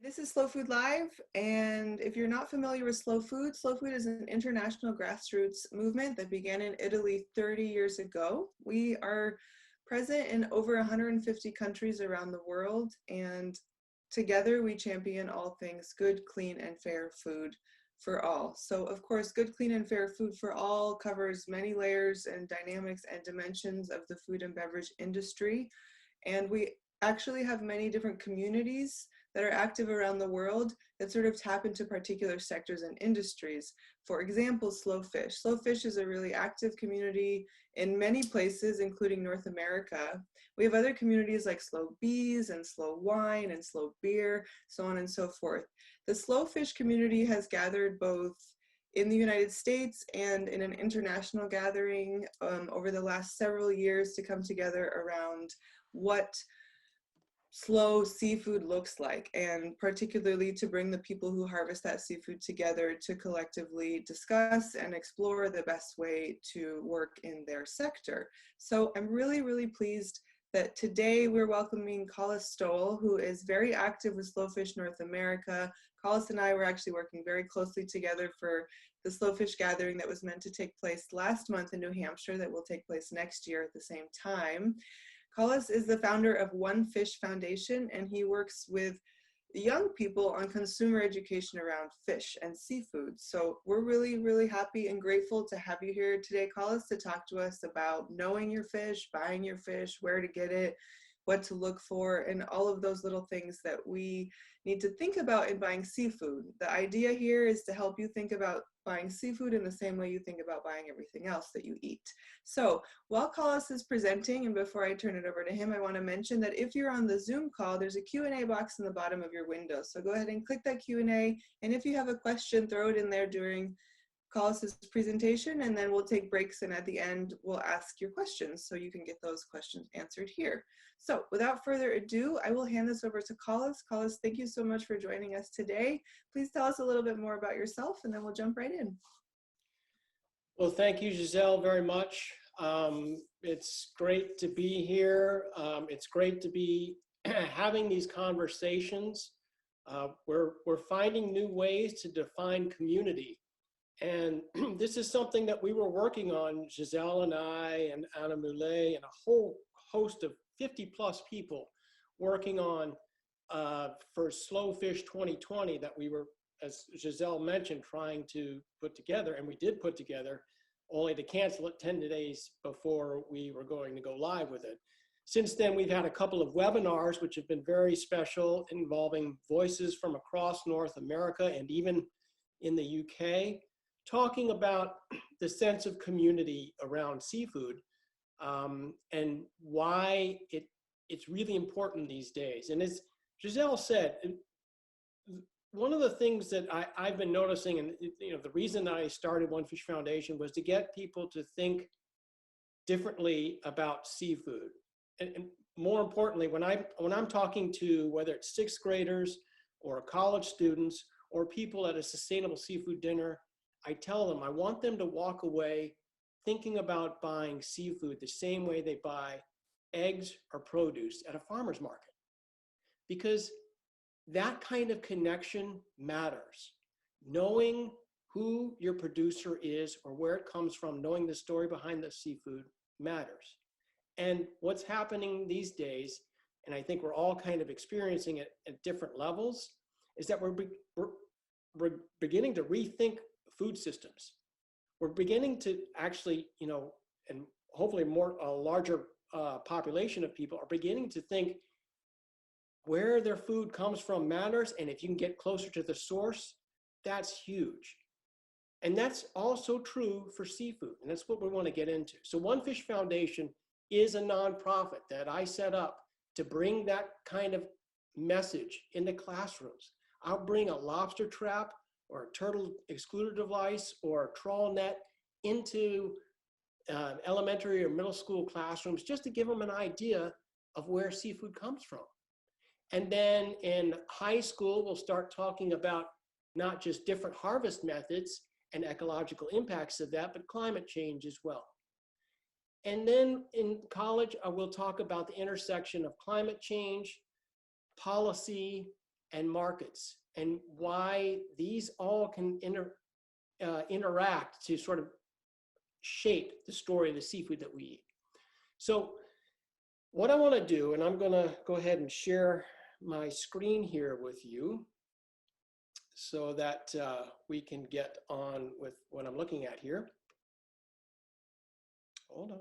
This is Slow Food Live, and if you're not familiar with Slow Food is an international grassroots movement that began in Italy 30 years ago. We are present in over 150 countries around the world, and together we champion all things good, clean, and fair food for all. So of course, good, clean, and fair food for all covers many layers and dynamics and dimensions of the food and beverage industry. And we actually have many different communities that are active around the world that sort of tap into particular sectors and industries. For example, Slow Fish. Slow Fish is a really active community in many places, including North America. We have other communities like Slow Bees and Slow Wine and Slow Beer, so on and so forth. The Slow Fish community has gathered both in the United States and in an international gathering over the last several years to come together around what slow seafood looks like, and particularly to bring the people who harvest that seafood together to collectively discuss and explore the best way to work in their sector. So I'm really pleased that today we're welcoming Colles Stowell, who is very active with Slow Fish North America. Colles and I were actually working very closely together for the Slow Fish gathering that was meant to take place last month in New Hampshire that will take place next year at the same time. Colles is the founder of One Fish Foundation, and he works with young people on consumer education around fish and seafood. So we're really happy and grateful to have you here today, Colles, to talk to us about knowing your fish, buying your fish, where to get it, what to look for, and all of those little things that we need to think about in buying seafood. The idea here is to help you think about buying seafood in the same way you think about buying everything else that you eat. So while Colles is presenting, and before I turn it over to him, I want to mention that if you're on the Zoom call, there's a Q&A box in the bottom of your window. So go ahead and click that Q&A, and if you have a question, throw it in there during Colles' presentation, and then we'll take breaks, and at the end we'll ask your questions so you can get those questions answered here. So without further ado, I will hand this over to Colles. Colles, thank you so much for joining us today. Please tell us a little bit more about yourself, and then we'll jump right in. Well, thank you, Giselle, very much. It's great to be here. It's great to be having these conversations. We're finding new ways to define community. And this is something that we were working on, Giselle and I and Anna Moulet and a whole host of 50 plus people working on for Slow Fish 2020 that we were, as Giselle mentioned, trying to put together, and we did put together, only to cancel it 10 days before we were going to go live with it. Since then, we've had a couple of webinars, which have been very special, involving voices from across North America and even in the UK, talking about the sense of community around seafood and why it's really important these days. And as Giselle said, one of the things that I've been noticing, and the reason I started One Fish Foundation was to get people to think differently about seafood. And more importantly, when I'm talking to, whether it's sixth graders or college students or people at a sustainable seafood dinner, I tell them I want them to walk away thinking about buying seafood the same way they buy eggs or produce at a farmer's market. Because that kind of connection matters. Knowing who your producer is or where it comes from, knowing the story behind the seafood matters. And what's happening these days, and I think we're all kind of experiencing it at different levels, is that we're beginning to rethink food systems. We're beginning to actually, and hopefully a larger population of people are beginning to think where their food comes from matters, and if you can get closer to the source, that's huge. And that's also true for seafood, and that's what we want to get into. So One Fish Foundation is a nonprofit that I set up to bring that kind of message into classrooms. I'll bring a lobster trap or a turtle excluder device or a trawl net into elementary or middle school classrooms just to give them an idea of where seafood comes from. And then in high school, we'll start talking about not just different harvest methods and ecological impacts of that, but climate change as well. And then in college, I will talk about the intersection of climate change, policy, and markets, and why these all can interact to sort of shape the story of the seafood that we eat. So what I want to do, and I'm going to go ahead and share my screen here with you so that we can get on with what I'm looking at here. Hold on.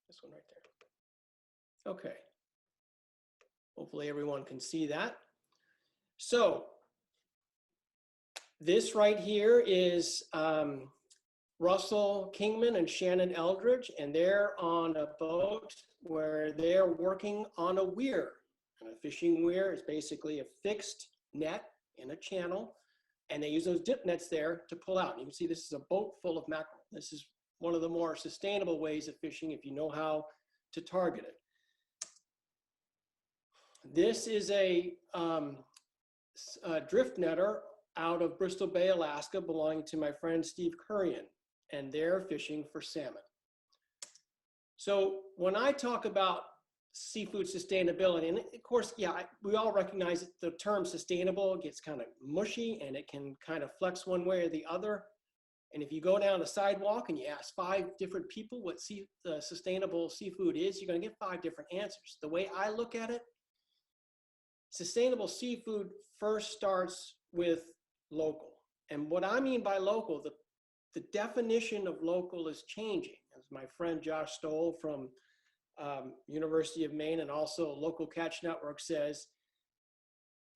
This one right there. Okay. Hopefully everyone can see that. So this right here is Russell Kingman and Shannon Eldridge, and they're on a boat where they're working on a weir. And a fishing weir is basically a fixed net in a channel, and they use those dip nets there to pull out. You can see this is a boat full of mackerel. This is one of the more sustainable ways of fishing if you know how to target it. This is a drift netter out of Bristol Bay, Alaska, belonging to my friend Steve Currian, and they're fishing for salmon. So when I talk about seafood sustainability, and of course, yeah, we all recognize that the term sustainable gets kind of mushy and it can kind of flex one way or the other. And if you go down the sidewalk and you ask 5 different people what sustainable seafood is, you're going to get 5 different answers. The way I look at it, sustainable seafood first starts with local. And what I mean by local, the definition of local is changing. As my friend Josh Stowell from University of Maine and also Local Catch Network says,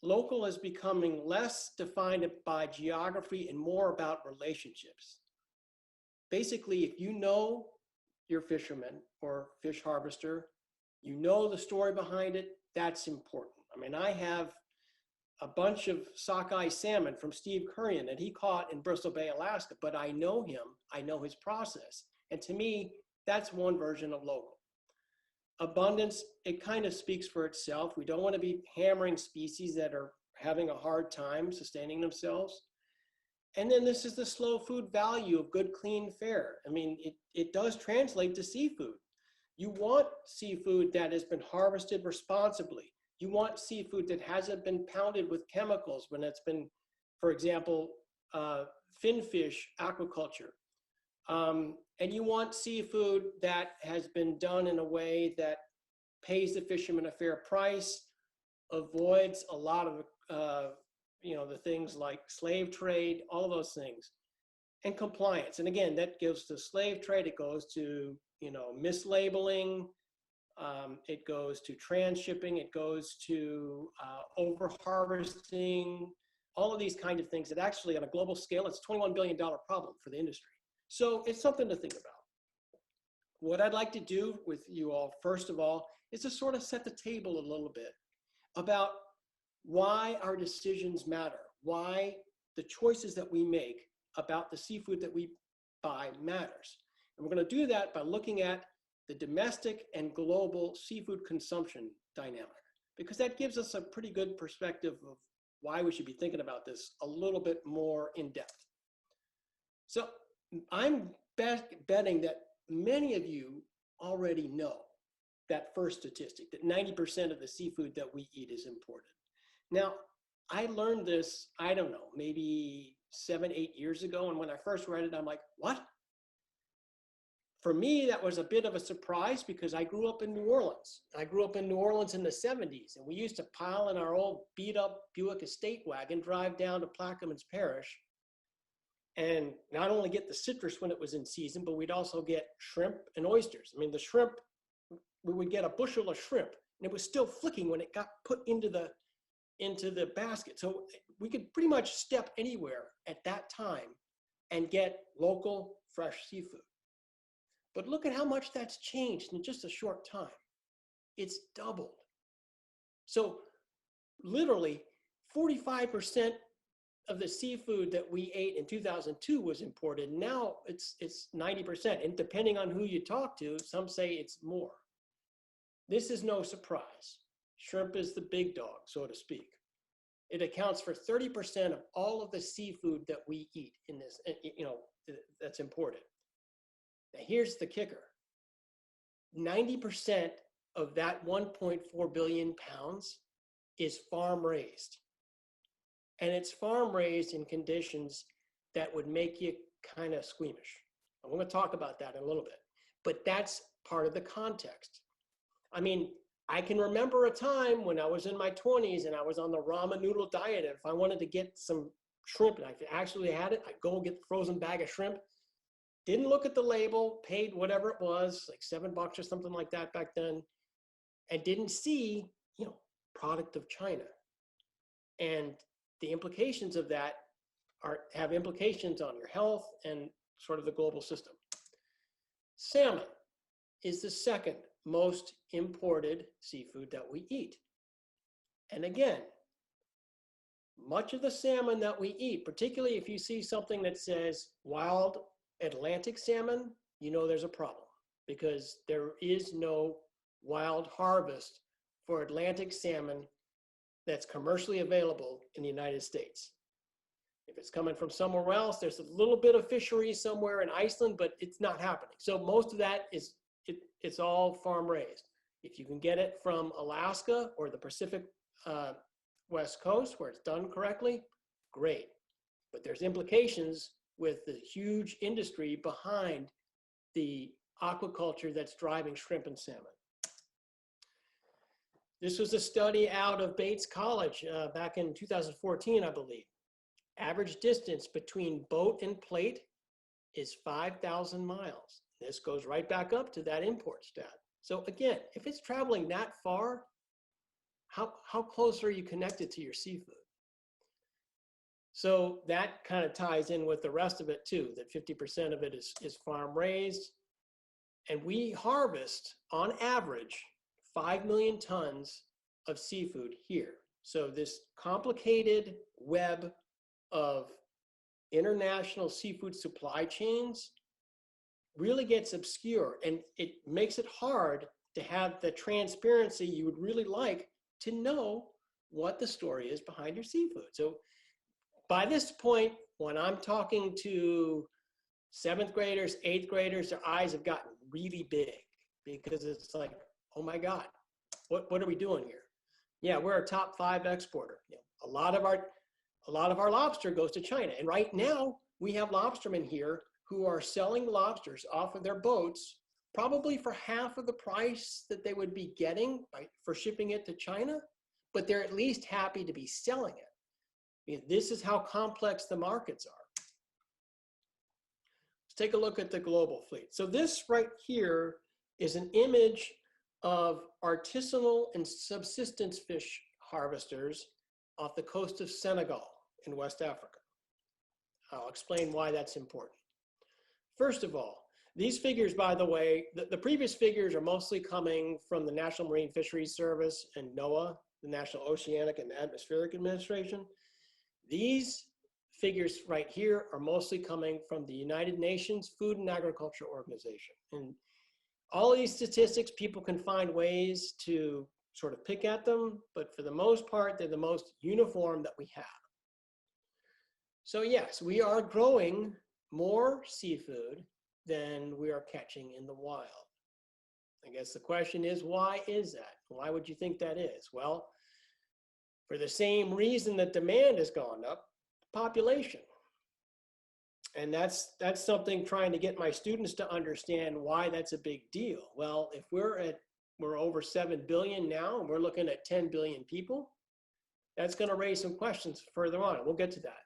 local is becoming less defined by geography and more about relationships. Basically, if you know your fisherman or fish harvester, you know the story behind it, that's important. I mean, I have a bunch of sockeye salmon from Steve Currian that he caught in Bristol Bay, Alaska, but I know him, I know his process. And to me, that's one version of local. Abundance, it kind of speaks for itself. We don't want to be hammering species that are having a hard time sustaining themselves. And then this is the slow food value of good, clean fare. I mean, it does translate to seafood. You want seafood that has been harvested responsibly. You want seafood that hasn't been pounded with chemicals when it's been, for example, finfish aquaculture. And you want seafood that has been done in a way that pays the fisherman a fair price, avoids a lot of the things like slave trade, all of those things, and compliance. And again, that goes to slave trade. It goes to mislabeling. It goes to transshipping. It goes to over harvesting. All of these kind of things that actually, on a global scale, it's a $21 billion problem for the industry. So it's something to think about. What I'd like to do with you all, first of all, is to sort of set the table a little bit about why our decisions matter, why the choices that we make about the seafood that we buy matters. And we're going to do that by looking at the domestic and global seafood consumption dynamic, because that gives us a pretty good perspective of why we should be thinking about this a little bit more in depth. So I'm betting that many of you already know that first statistic, that 90% of the seafood that we eat is imported. Now, I learned this, I don't know, maybe 7-8 years ago. And when I first read it, I'm like, what? For me, that was a bit of a surprise because I grew up in New Orleans. I grew up in New Orleans in the 70s, and we used to pile in our old beat up Buick estate wagon, drive down to Plaquemines Parish, and not only get the citrus when it was in season, but we'd also get shrimp and oysters. I mean, the shrimp, we would get a bushel of shrimp, and it was still flicking when it got put into the basket. So we could pretty much step anywhere at that time and get local, fresh seafood. But look at how much that's changed in just a short time. It's doubled. So literally 45% of the seafood that we ate in 2002 was imported. Now it's 90%. And depending on who you talk to, some say it's more. This is no surprise. Shrimp is the big dog, so to speak. It accounts for 30% of all of the seafood that we eat in this, that's imported. Now, here's the kicker. 90% of that 1.4 billion pounds is farm raised. And it's farm raised in conditions that would make you kind of squeamish. I'm going to talk about that in a little bit, but that's part of the context. I mean, I can remember a time when I was in my 20s and I was on the ramen noodle diet. And if I wanted to get some shrimp and I actually had it, I'd go and get the frozen bag of shrimp. Didn't look at the label, paid whatever it was, like $7 or something like that back then, and didn't see, product of China. And the implications of that have implications on your health and sort of the global system. Salmon is the second most imported seafood that we eat. And again, much of the salmon that we eat, particularly if you see something that says wild Atlantic salmon, there's a problem, because there is no wild harvest for Atlantic salmon that's commercially available in the United States. If it's coming from somewhere else, there's a little bit of fishery somewhere in Iceland, but it's not happening. So most of that it's all farm raised. If you can get it from Alaska or the Pacific West Coast where it's done correctly, great. But there's implications with the huge industry behind the aquaculture that's driving shrimp and salmon. This was a study out of Bates College back in 2014, I believe. Average distance between boat and plate is 5,000 miles. This goes right back up to that import stat. So again, if it's traveling that far, how close are you connected to your seafood? So that kind of ties in with the rest of it too, that 50% of it is farm raised. And we harvest, on average, 5 million tons of seafood here. So this complicated web of international seafood supply chains really gets obscure, and it makes it hard to have the transparency you would really like to know what the story is behind your seafood. So by this point, when I'm talking to 7th graders, 8th graders, their eyes have gotten really big, because it's like, oh my God, what are we doing here? Yeah, we're a top 5 exporter. A lot of our lobster goes to China. And right now we have lobstermen here who are selling lobsters off of their boats, probably for half of the price that they would be getting for shipping it to China, but they're at least happy to be selling it. This is how complex the markets are. Let's take a look at the global fleet. So this right here is an image of artisanal and subsistence fish harvesters off the coast of Senegal in West Africa. I'll explain why that's important. First of all, these figures, by the way, the previous figures are mostly coming from the National Marine Fisheries Service and NOAA, the National Oceanic and Atmospheric Administration. These figures right here are mostly coming from the United Nations Food and Agriculture Organization. And all of these statistics, people can find ways to sort of pick at them, but for the most part, they're the most uniform that we have. So yes, we are growing more seafood than we are catching in the wild. I guess the question is, why is that? Why would you think that is? Well, for the same reason that demand has gone up, population. And that's something trying to get my students to understand why that's a big deal. Well, if we're over 7 billion now, and we're looking at 10 billion people, that's going to raise some questions further on. We'll get to that.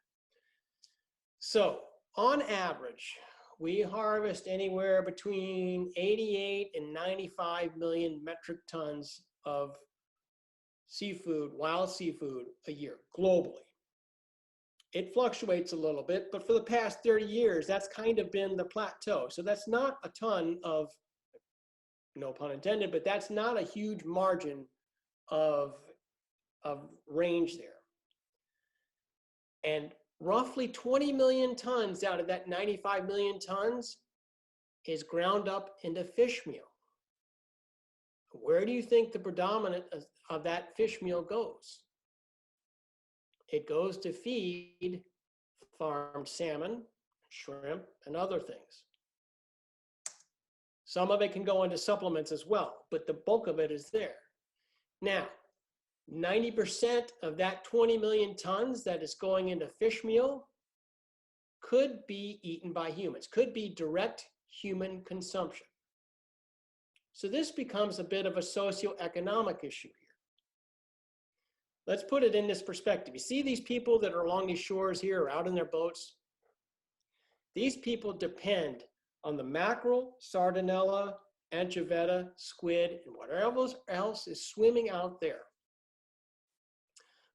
So on average, we harvest anywhere between 88 and 95 million metric tons of seafood, wild seafood, a year globally. It fluctuates a little bit, but for the past 30 years, that's kind of been the plateau. So that's not a ton of, no pun intended, but that's not a huge margin of range there. And roughly 20 million tons out of that 95 million tons is ground up into fish meal. Where do you think the predominant of that fish meal goes? It goes to feed farmed salmon, shrimp, and other things. Some of it can go into supplements as well, but the bulk of it is there. Now, 90% of that 20 million tons that is going into fish meal could be eaten by humans, could be direct human consumption. So this becomes a bit of a socioeconomic issue here. Let's put it in this perspective. You see these people that are along these shores here or out in their boats? These people depend on the mackerel, sardinella, anchoveta, squid, and whatever else is swimming out there.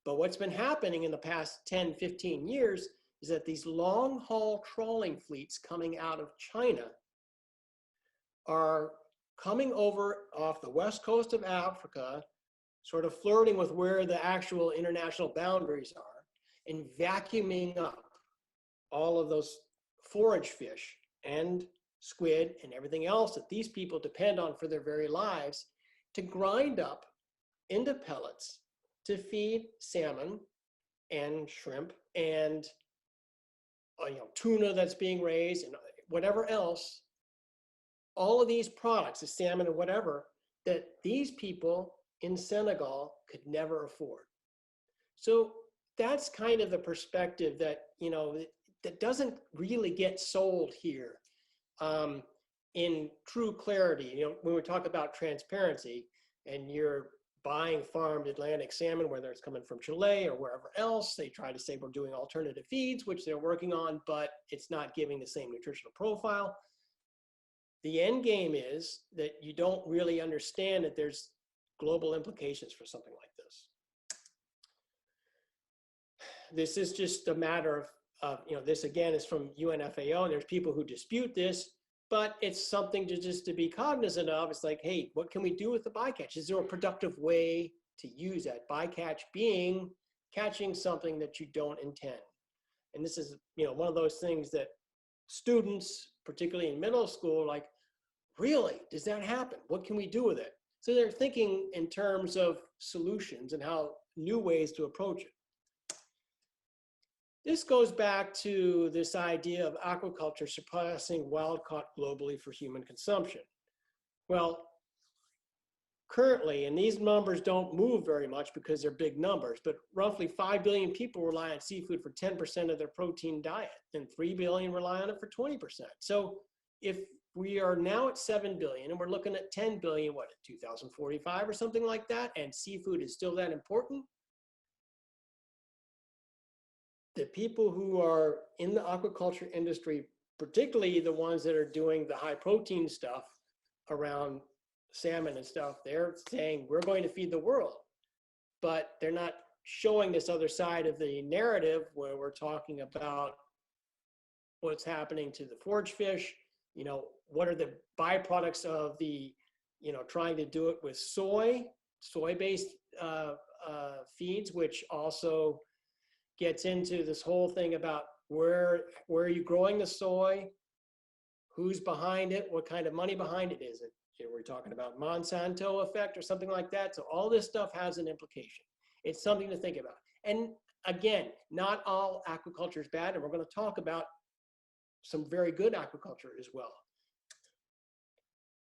But what's been happening in the past 10, 15 years is that these long-haul trawling fleets coming out of China are coming over off the west coast of Africa, sort of flirting with where the actual international boundaries are, and vacuuming up all of those forage fish and squid and everything else that these people depend on for their very lives to grind up into pellets to feed salmon and shrimp and tuna that's being raised and whatever else. All of these products, the salmon and whatever, that these people in Senegal could never afford. So that's kind of the perspective that, that doesn't really get sold here in true clarity. When we talk about transparency and you're buying farmed Atlantic salmon, whether it's coming from Chile or wherever else, they try to say we're doing alternative feeds, which they're working on, but it's not giving the same nutritional profile. The end game is that you don't really understand that there's global implications for something like this. This is just a matter of this again is from UNFAO, and there's people who dispute this, but it's something to be cognizant of. It's like, hey, what can we do with the bycatch? Is there a productive way to use that? Bycatch being catching something that you don't intend. And this is, one of those things that students, particularly in middle school, like, really, does that happen? What can we do with it? So they're thinking in terms of solutions and how new ways to approach it. This goes back to this idea of aquaculture surpassing wild caught globally for human consumption. Well, currently, and these numbers don't move very much because they're big numbers, but roughly 5 billion people rely on seafood for 10% of their protein diet, and 3 billion rely on it for 20%. So if we are now at 7 billion and we're looking at 10 billion, what, in 2045 or something like that, and seafood is still that important, the people who are in the aquaculture industry, particularly the ones that are doing the high protein stuff around salmon and stuff, they're saying we're going to feed the world, but they're not showing this other side of the narrative where we're talking about what's happening to the forage fish, what are the byproducts of the, trying to do it with soy-based feeds, which also gets into this whole thing about where are you growing the soy, who's behind it, what kind of money behind it is it? We're talking about Monsanto effect or something like that. So all this stuff has an implication. It's something to think about. And again, not all aquaculture is bad, and we're going to talk about some very good aquaculture as well.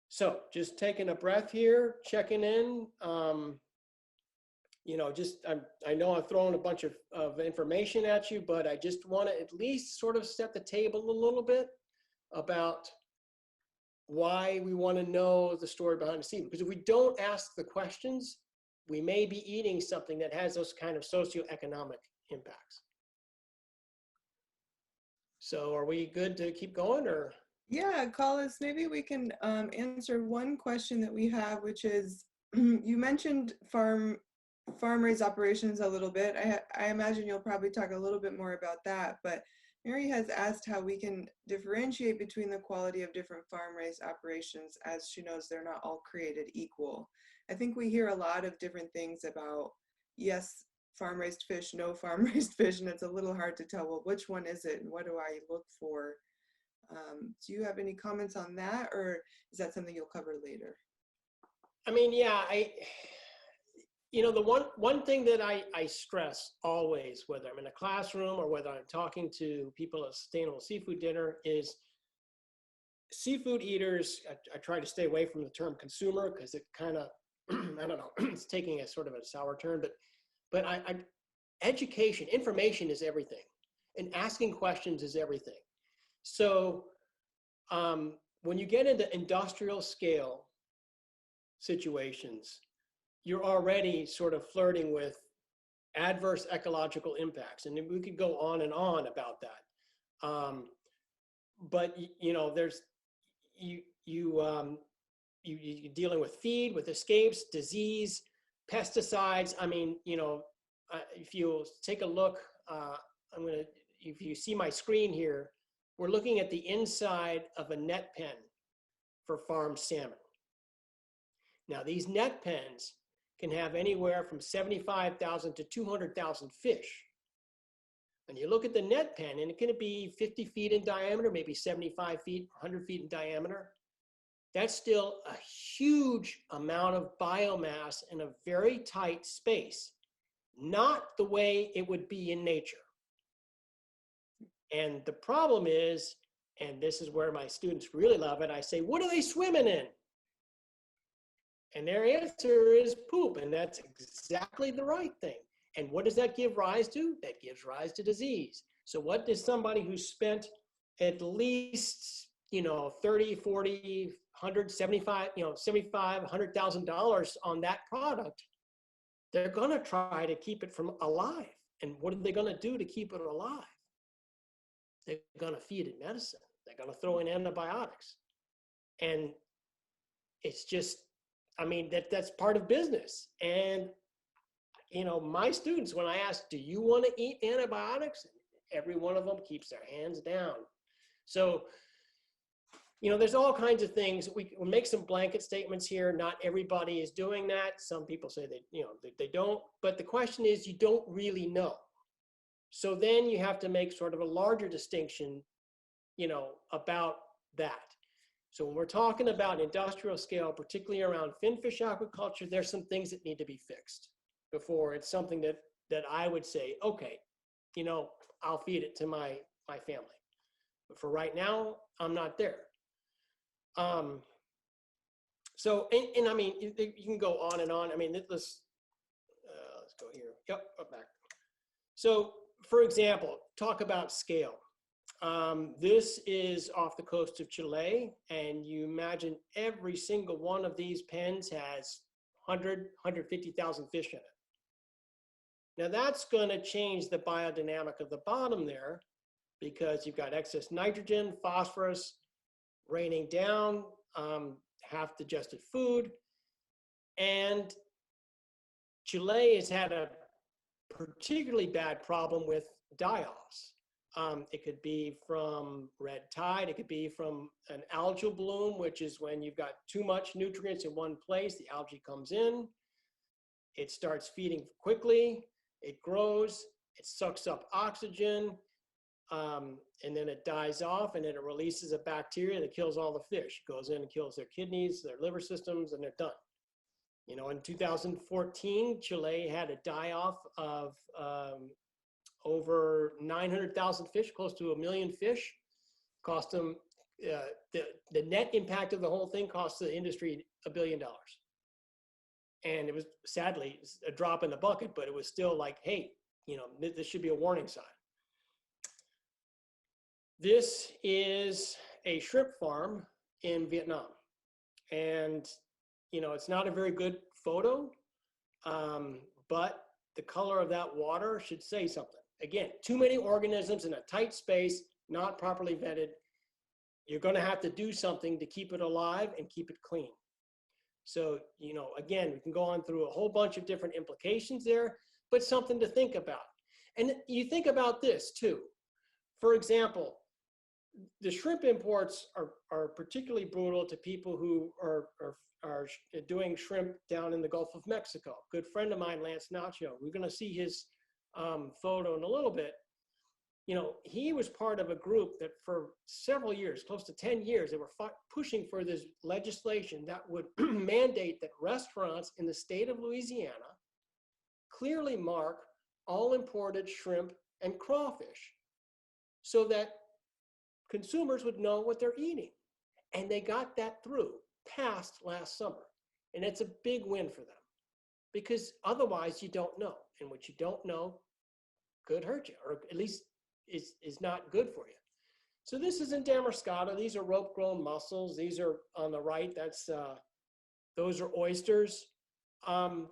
So just taking a breath here, checking in. I know I'm throwing a bunch of information at you, but I just want to at least sort of set the table a little bit about why we want to know the story behind the scene. Because if we don't ask the questions, we may be eating something that has those kind of socioeconomic impacts. So are we good to keep going, or? Yeah, Colles, maybe we can answer one question that we have, which is, you mentioned farm-raised operations a little bit. I imagine you'll probably talk a little bit more about that, but Mary has asked how we can differentiate between the quality of different farm-raised operations, as she knows they're not all created equal. I think we hear a lot of different things about, yes, farm-raised fish, no farm-raised fish, and it's a little hard to tell, well, which one is it and what do I look for? Do you have any comments on that, or is that something you'll cover later? I mean, yeah, the one thing that I stress always, whether I'm in a classroom or whether I'm talking to people at Sustainable Seafood Dinner, is seafood eaters, I try to stay away from the term consumer because it kind of, I don't know, it's taking a sort of a sour turn, but education, information is everything, and asking questions is everything. So when you get into industrial scale situations, you're already sort of flirting with adverse ecological impacts, and we could go on and on about that. But you know, there's you're dealing with feed, with escapes, disease, pesticides. I mean, you know, if you take a look, if you see my screen here, we're looking at the inside of a net pen for farmed salmon. Now, these net pens can have anywhere from 75,000 to 200,000 fish. And you look at the net pen, and it can be 50 feet in diameter, maybe 75 feet, 100 feet in diameter. That's still a huge amount of biomass in a very tight space, not the way it would be in nature. And the problem is, and this is where my students really love it, I say, what are they swimming in? And their answer is poop, and that's exactly the right thing. And what does that give rise to? That gives rise to disease. So what does somebody who spent at least, you know, 30, 40, 100, 75, you know, 75, $100,000 on that product, they're going to try to keep it from alive. And what are they going to do to keep it alive? They're going to feed it medicine. They're going to throw in antibiotics. And it's just, I mean, that's part of business. And, you know, my students, when I ask, do you want to eat antibiotics? Every one of them keeps their hands down. So, you know, there's all kinds of things. We'll make some blanket statements here. Not everybody is doing that. Some people say they, you know, they don't. But the question is, you don't really know. So then you have to make sort of a larger distinction, you know, about that. So when we're talking about industrial scale, particularly around finfish aquaculture, there's some things that need to be fixed before it's something that I would say, okay, you know, I'll feed it to my family. But for right now, I'm not there. So, and I mean, you can go on and on. I mean, let's go here. Yep, up back. So, for example, talk about scale. This is off the coast of Chile, and you imagine every single one of these pens has 150,000 fish in it. Now that's going to change the biodynamic of the bottom there because you've got excess nitrogen, phosphorus raining down, half digested food. And Chile has had a particularly bad problem with die-offs. It could be from red tide. It could be from an algal bloom, which is when you've got too much nutrients in one place, the algae comes in, it starts feeding quickly, it grows, it sucks up oxygen, and then it dies off, and then it releases a bacteria that kills all the fish. It goes in and kills their kidneys, their liver systems, and they're done. You know, in 2014, Chile had a die-off of over 900,000 fish, close to 1 million fish. Cost them, the net impact of the whole thing cost the industry $1 billion. And it was sadly a drop in the bucket, but it was still like, hey, you know, this should be a warning sign. This is a shrimp farm in Vietnam. And, you know, it's not a very good photo, but the color of that water should say something. Again, too many organisms in a tight space, not properly vetted. You're going to have to do something to keep it alive and keep it clean. So, you know, again, we can go on through a whole bunch of different implications there, but something to think about. And you think about this too. For example, the shrimp imports are particularly brutal to people who are doing shrimp down in the Gulf of Mexico. Good friend of mine, Lance Nacho, we're going to see his photo in a little bit. You know, he was part of a group that for several years, close to 10 years, they were pushing for this legislation that would mandate that restaurants in the state of Louisiana clearly mark all imported shrimp and crawfish so that consumers would know what they're eating. And they got that through, passed last summer. And it's a big win for them because otherwise you don't know. And what you don't know could hurt you, or at least is not good for you. So this is in Damascata. These are rope-grown mussels. These are on the right. Those are oysters. Done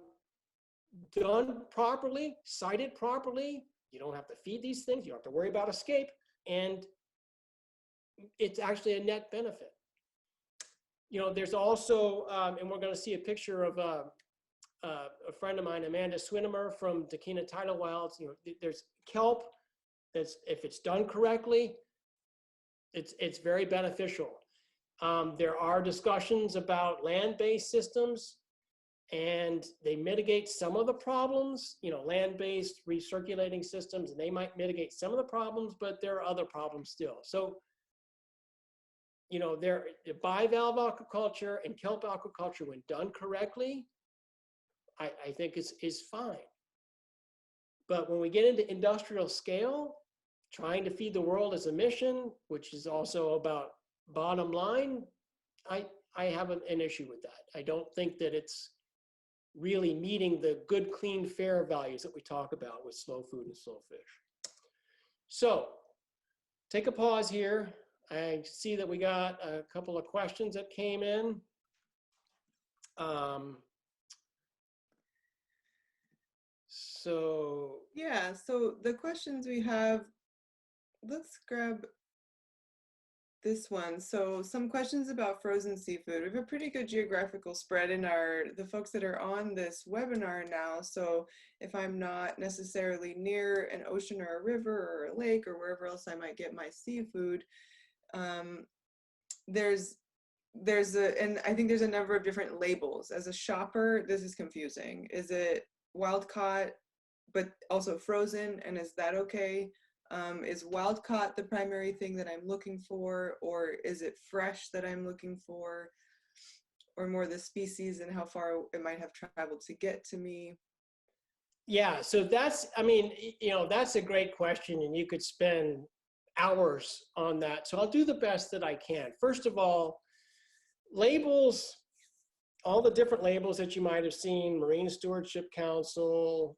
properly, sited properly. You don't have to feed these things. You don't have to worry about escape. And it's actually a net benefit. There's also, and we're going to see a picture of a friend of mine, Amanda Swinimer from Dakina Tidal Wilds. There's kelp that's, if it's done correctly, it's very beneficial. There are discussions about land-based systems, and they mitigate some of the problems. Land-based recirculating systems, and they might mitigate some of the problems, but there are other problems still. So, bivalve aquaculture and kelp aquaculture, when done correctly, I think is fine. But when we get into industrial scale, trying to feed the world as a mission, which is also about bottom line, I have an issue with that. I don't think that it's really meeting the good, clean, fair values that we talk about with slow food and slow fish. So take a pause here. I see that we got a couple of questions that came in. Yeah, so the questions we have, let's grab this one. So some questions about frozen seafood. We have a pretty good geographical spread in the folks that are on this webinar now. So if I'm not necessarily near an ocean or a river or a lake or wherever else I might get my seafood, and I think there's a number of different labels. As a shopper, this is confusing. Is it wild caught, but also frozen? And is that okay? Is wild caught the primary thing that I'm looking for, or is it fresh that I'm looking for, or more the species and how far it might have traveled to get to me? Yeah, so that's a great question, and you could spend hours on that. So I'll do the best that I can. First of all, labels, all the different labels that you might have seen, Marine Stewardship Council,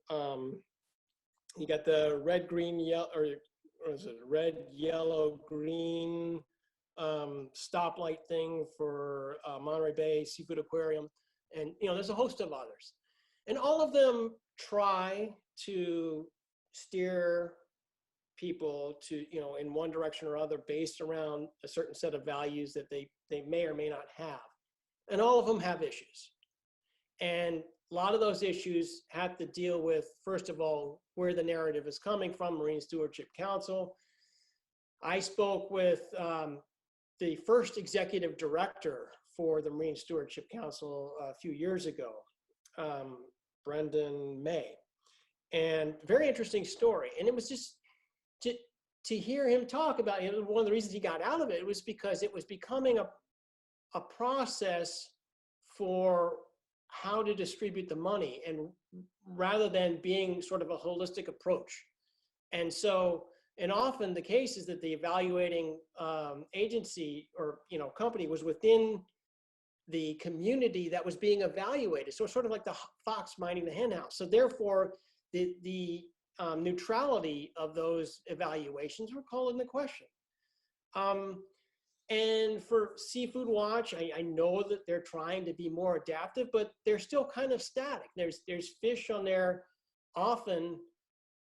you got the red, green, yellow, or is it red, yellow, green stoplight thing for Monterey Bay Seafood Aquarium. And, there's a host of others. And all of them try to steer people to, in one direction or other based around a certain set of values that they may or may not have. And all of them have issues. And a lot of those issues have to deal with, first of all, where the narrative is coming from, Marine Stewardship Council. I spoke with the first executive director for the Marine Stewardship Council a few years ago, Brendan May. And very interesting story. And it was just to hear him talk about it. One of the reasons he got out of it was because it was becoming a process for how to distribute the money, and rather than being sort of a holistic approach. And so, and often the case is that the evaluating agency or company was within the community that was being evaluated. So it's sort of like the fox minding the hen house. So therefore, the neutrality of those evaluations were called into question. And for Seafood Watch, I know that they're trying to be more adaptive, but they're still kind of static. There's fish on there often,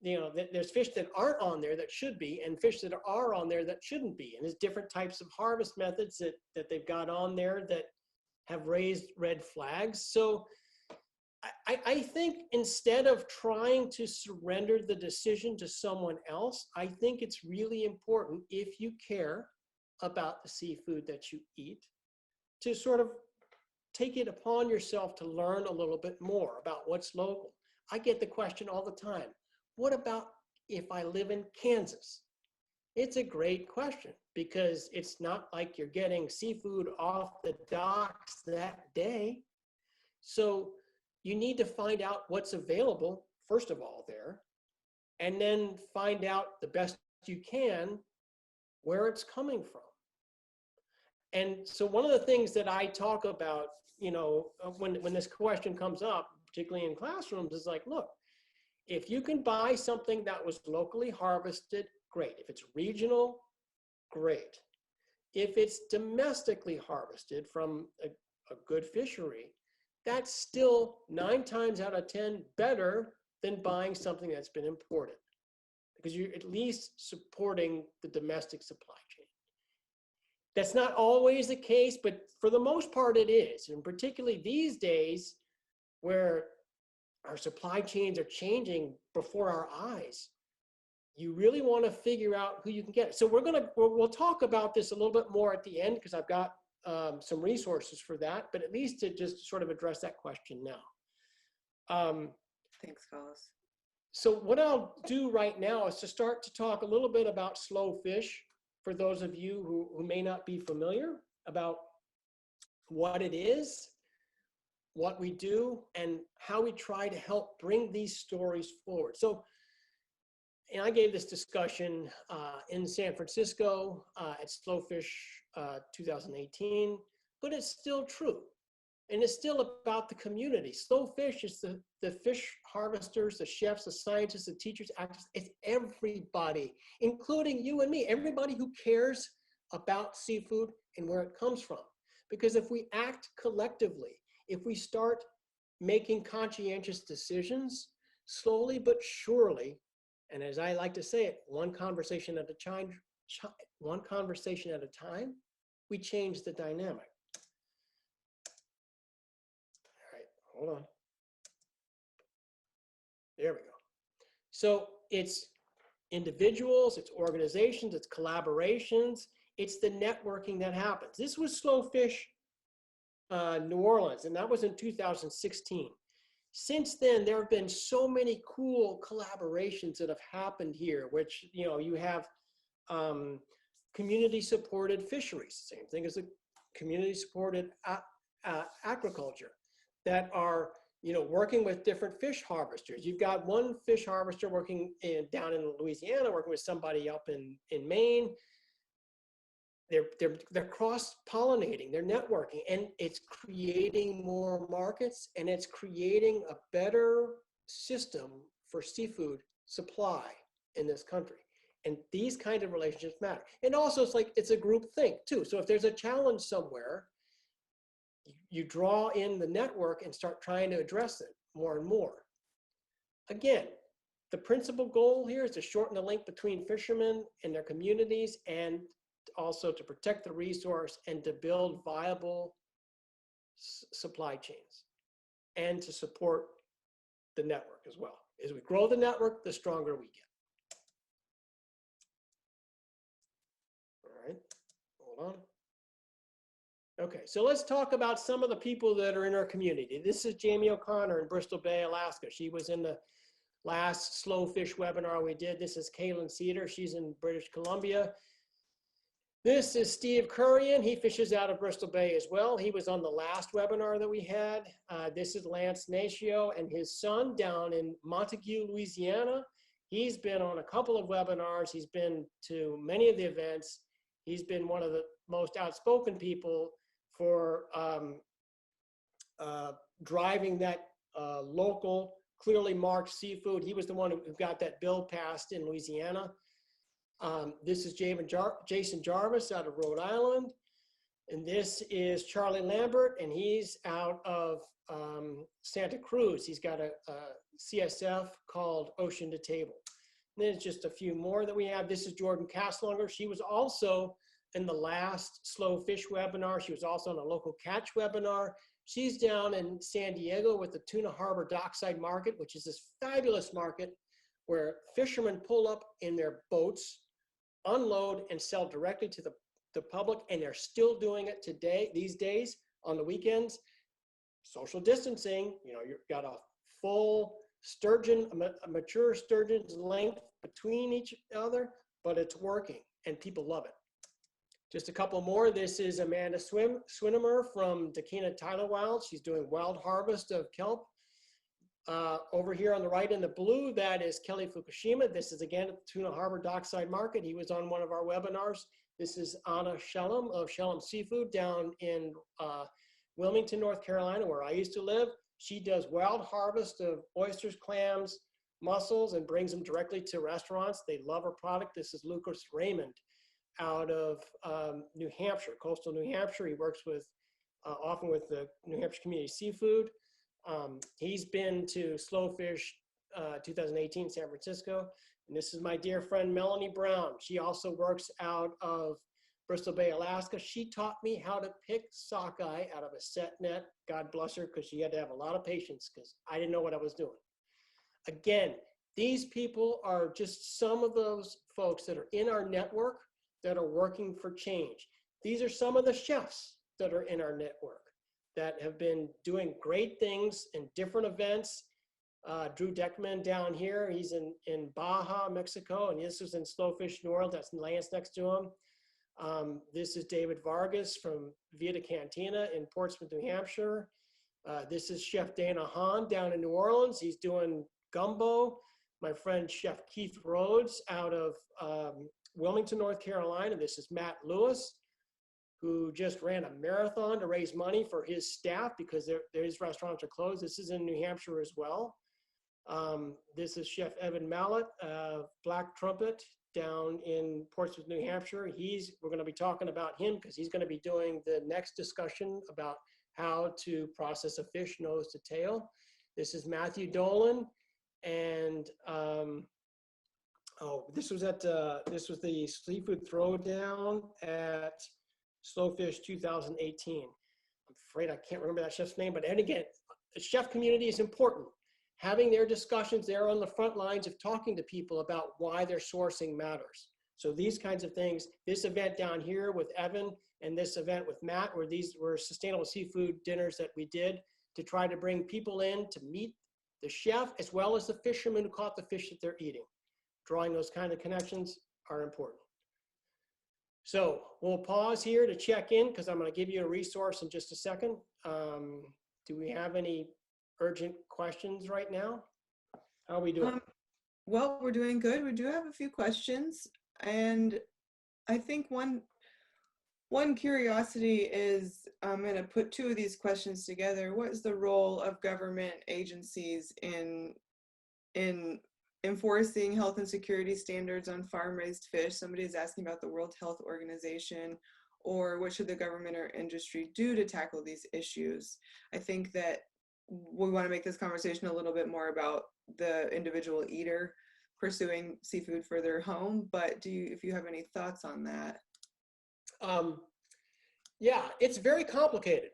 there's fish that aren't on there that should be, and fish that are on there that shouldn't be. And there's different types of harvest methods that they've got on there that have raised red flags. So I think instead of trying to surrender the decision to someone else, I think it's really important, if you care about the seafood that you eat, to sort of take it upon yourself to learn a little bit more about what's local. I get the question all the time, what about if I live in Kansas? It's a great question, because it's not like you're getting seafood off the docks that day. So you need to find out what's available, first of all, there, and then find out the best you can where it's coming from. And so one of the things that I talk about, when this question comes up, particularly in classrooms, is like, look, if you can buy something that was locally harvested, great. If it's regional, great. If it's domestically harvested from a good fishery, that's still 9 times out of 10 better than buying something that's been imported, because you're at least supporting the domestic supply chain. That's not always the case, but for the most part it is. And particularly these days where our supply chains are changing before our eyes, you really want to figure out who you can get. So we'll talk about this a little bit more at the end, because I've got some resources for that, but at least to just sort of address that question now. Thanks, Colles. So what I'll do right now is to start to talk a little bit about slow fish, for those of you who may not be familiar, about what it is, what we do, and how we try to help bring these stories forward. So, and I gave this discussion in San Francisco at Slowfish 2018, but it's still true. And it's still about the community. Slowfish is the fish harvesters, the chefs, the scientists, the teachers, actors. It's everybody, including you and me, everybody who cares about seafood and where it comes from. Because if we act collectively, if we start making conscientious decisions, slowly but surely, and as I like to say it, one conversation at a time, we change the dynamic. Hold on. There we go. So it's individuals, it's organizations, it's collaborations, it's the networking that happens. This was Slowfish New Orleans, and that was in 2016. Since then, there have been so many cool collaborations that have happened here, which, you have community-supported fisheries, same thing as a community-supported aquaculture, that are working with different fish harvesters. You've got one fish harvester working down in Louisiana, working with somebody up in Maine. They're cross-pollinating, they're networking, and it's creating more markets, and it's creating a better system for seafood supply in this country. And these kind of relationships matter. And also, it's a group thing too. So if there's a challenge somewhere, you draw in the network and start trying to address it more and more. Again, the principal goal here is to shorten the link between fishermen and their communities, and also to protect the resource and to build viable supply chains, and to support the network as well. As we grow the network, the stronger we get. All right, hold on. Okay, so let's talk about some of the people that are in our community. This is Jamie O'Connor in Bristol Bay, Alaska. She was in the last Slowfish webinar we did. This is Kaylin Cedar. She's in British Columbia. This is Steve Currian. He fishes out of Bristol Bay as well. He was on the last webinar that we had. This is Lance Natio and his son down in Montague, Louisiana. He's been on a couple of webinars. He's been to many of the events. He's been one of the most outspoken people for driving that local, clearly marked seafood. He was the one who got that bill passed in Louisiana. This is Jason Jarvis out of Rhode Island. And this is Charlie Lambert, and he's out of Santa Cruz. He's got a CSF called Ocean to Table. And then it's just a few more that we have. This is Jordan Castlonger. She was also in the last Slow Fish webinar. She was also on a local catch webinar. She's down in San Diego with the Tuna Harbor Dockside Market, which is this fabulous market where fishermen pull up in their boats, unload, and sell directly to the public. And they're still doing it today, these days, on the weekends. Social distancing, you've got a full sturgeon, a mature sturgeon's length between each other, but it's working and people love it. Just a couple more. This is Amanda Swinimer from Dakina Tyler Wild. She's doing wild harvest of kelp. Over here on the right in the blue, that is Kelly Fukushima. This is again at the Tuna Harbor Dockside Market. He was on one of our webinars. This is Anna Shellam of Shellam Seafood down in Wilmington, North Carolina, where I used to live. She does wild harvest of oysters, clams, mussels, and brings them directly to restaurants. They love her product. This is Lucas Raymond out of New Hampshire, coastal New Hampshire. He works with often with the New Hampshire Community Seafood. He's been to Slowfish 2018 San Francisco. And this is my dear friend Melanie Brown. She also works out of Bristol Bay, Alaska. She taught me how to pick sockeye out of a set net. God bless her, because she had to have a lot of patience because I didn't know what I was doing. Again, these people are just some of those folks that are in our network that are working for change. These are some of the chefs that are in our network that have been doing great things in different events. Drew Deckman down here, he's in Baja, Mexico, and this is in Slowfish, New Orleans. That's Lance next to him. This is David Vargas from Vita Cantina in Portsmouth, New Hampshire. This is Chef Dana Hahn down in New Orleans. He's doing gumbo. My friend Chef Keith Rhodes out of Wilmington, North Carolina. This is Matt Lewis, who just ran a marathon to raise money for his staff because his restaurants are closed. This is in New Hampshire as well. This is Chef Evan Mallet, Black Trumpet down in Portsmouth, New Hampshire. We're going to be talking about him because he's going to be doing the next discussion about how to process a fish nose to tail. This is Matthew Dolan, and this was the seafood throwdown at Slowfish 2018. I'm afraid I can't remember that chef's name, but and again, the chef community is important. Having their discussions there on the front lines of talking to people about why their sourcing matters. So these kinds of things, this event down here with Evan and this event with Matt, where these were sustainable seafood dinners that we did to try to bring people in to meet the chef as well as the fishermen who caught the fish that they're eating. Drawing those kind of connections are important. So we'll pause here to check in because I'm going to give you a resource in just a second. Do we have any urgent questions right now? How are we doing? Well, we're doing good. We do have a few questions, and I think one curiosity is, I'm going to put two of these questions together. What is the role of government agencies in enforcing health and security standards on farm-raised fish? Somebody is asking about the World Health Organization, or what should the government or industry do to tackle these issues? I think that we want to make this conversation a little bit more about the individual eater pursuing seafood for their home, but if you have any thoughts on that? Yeah, it's very complicated.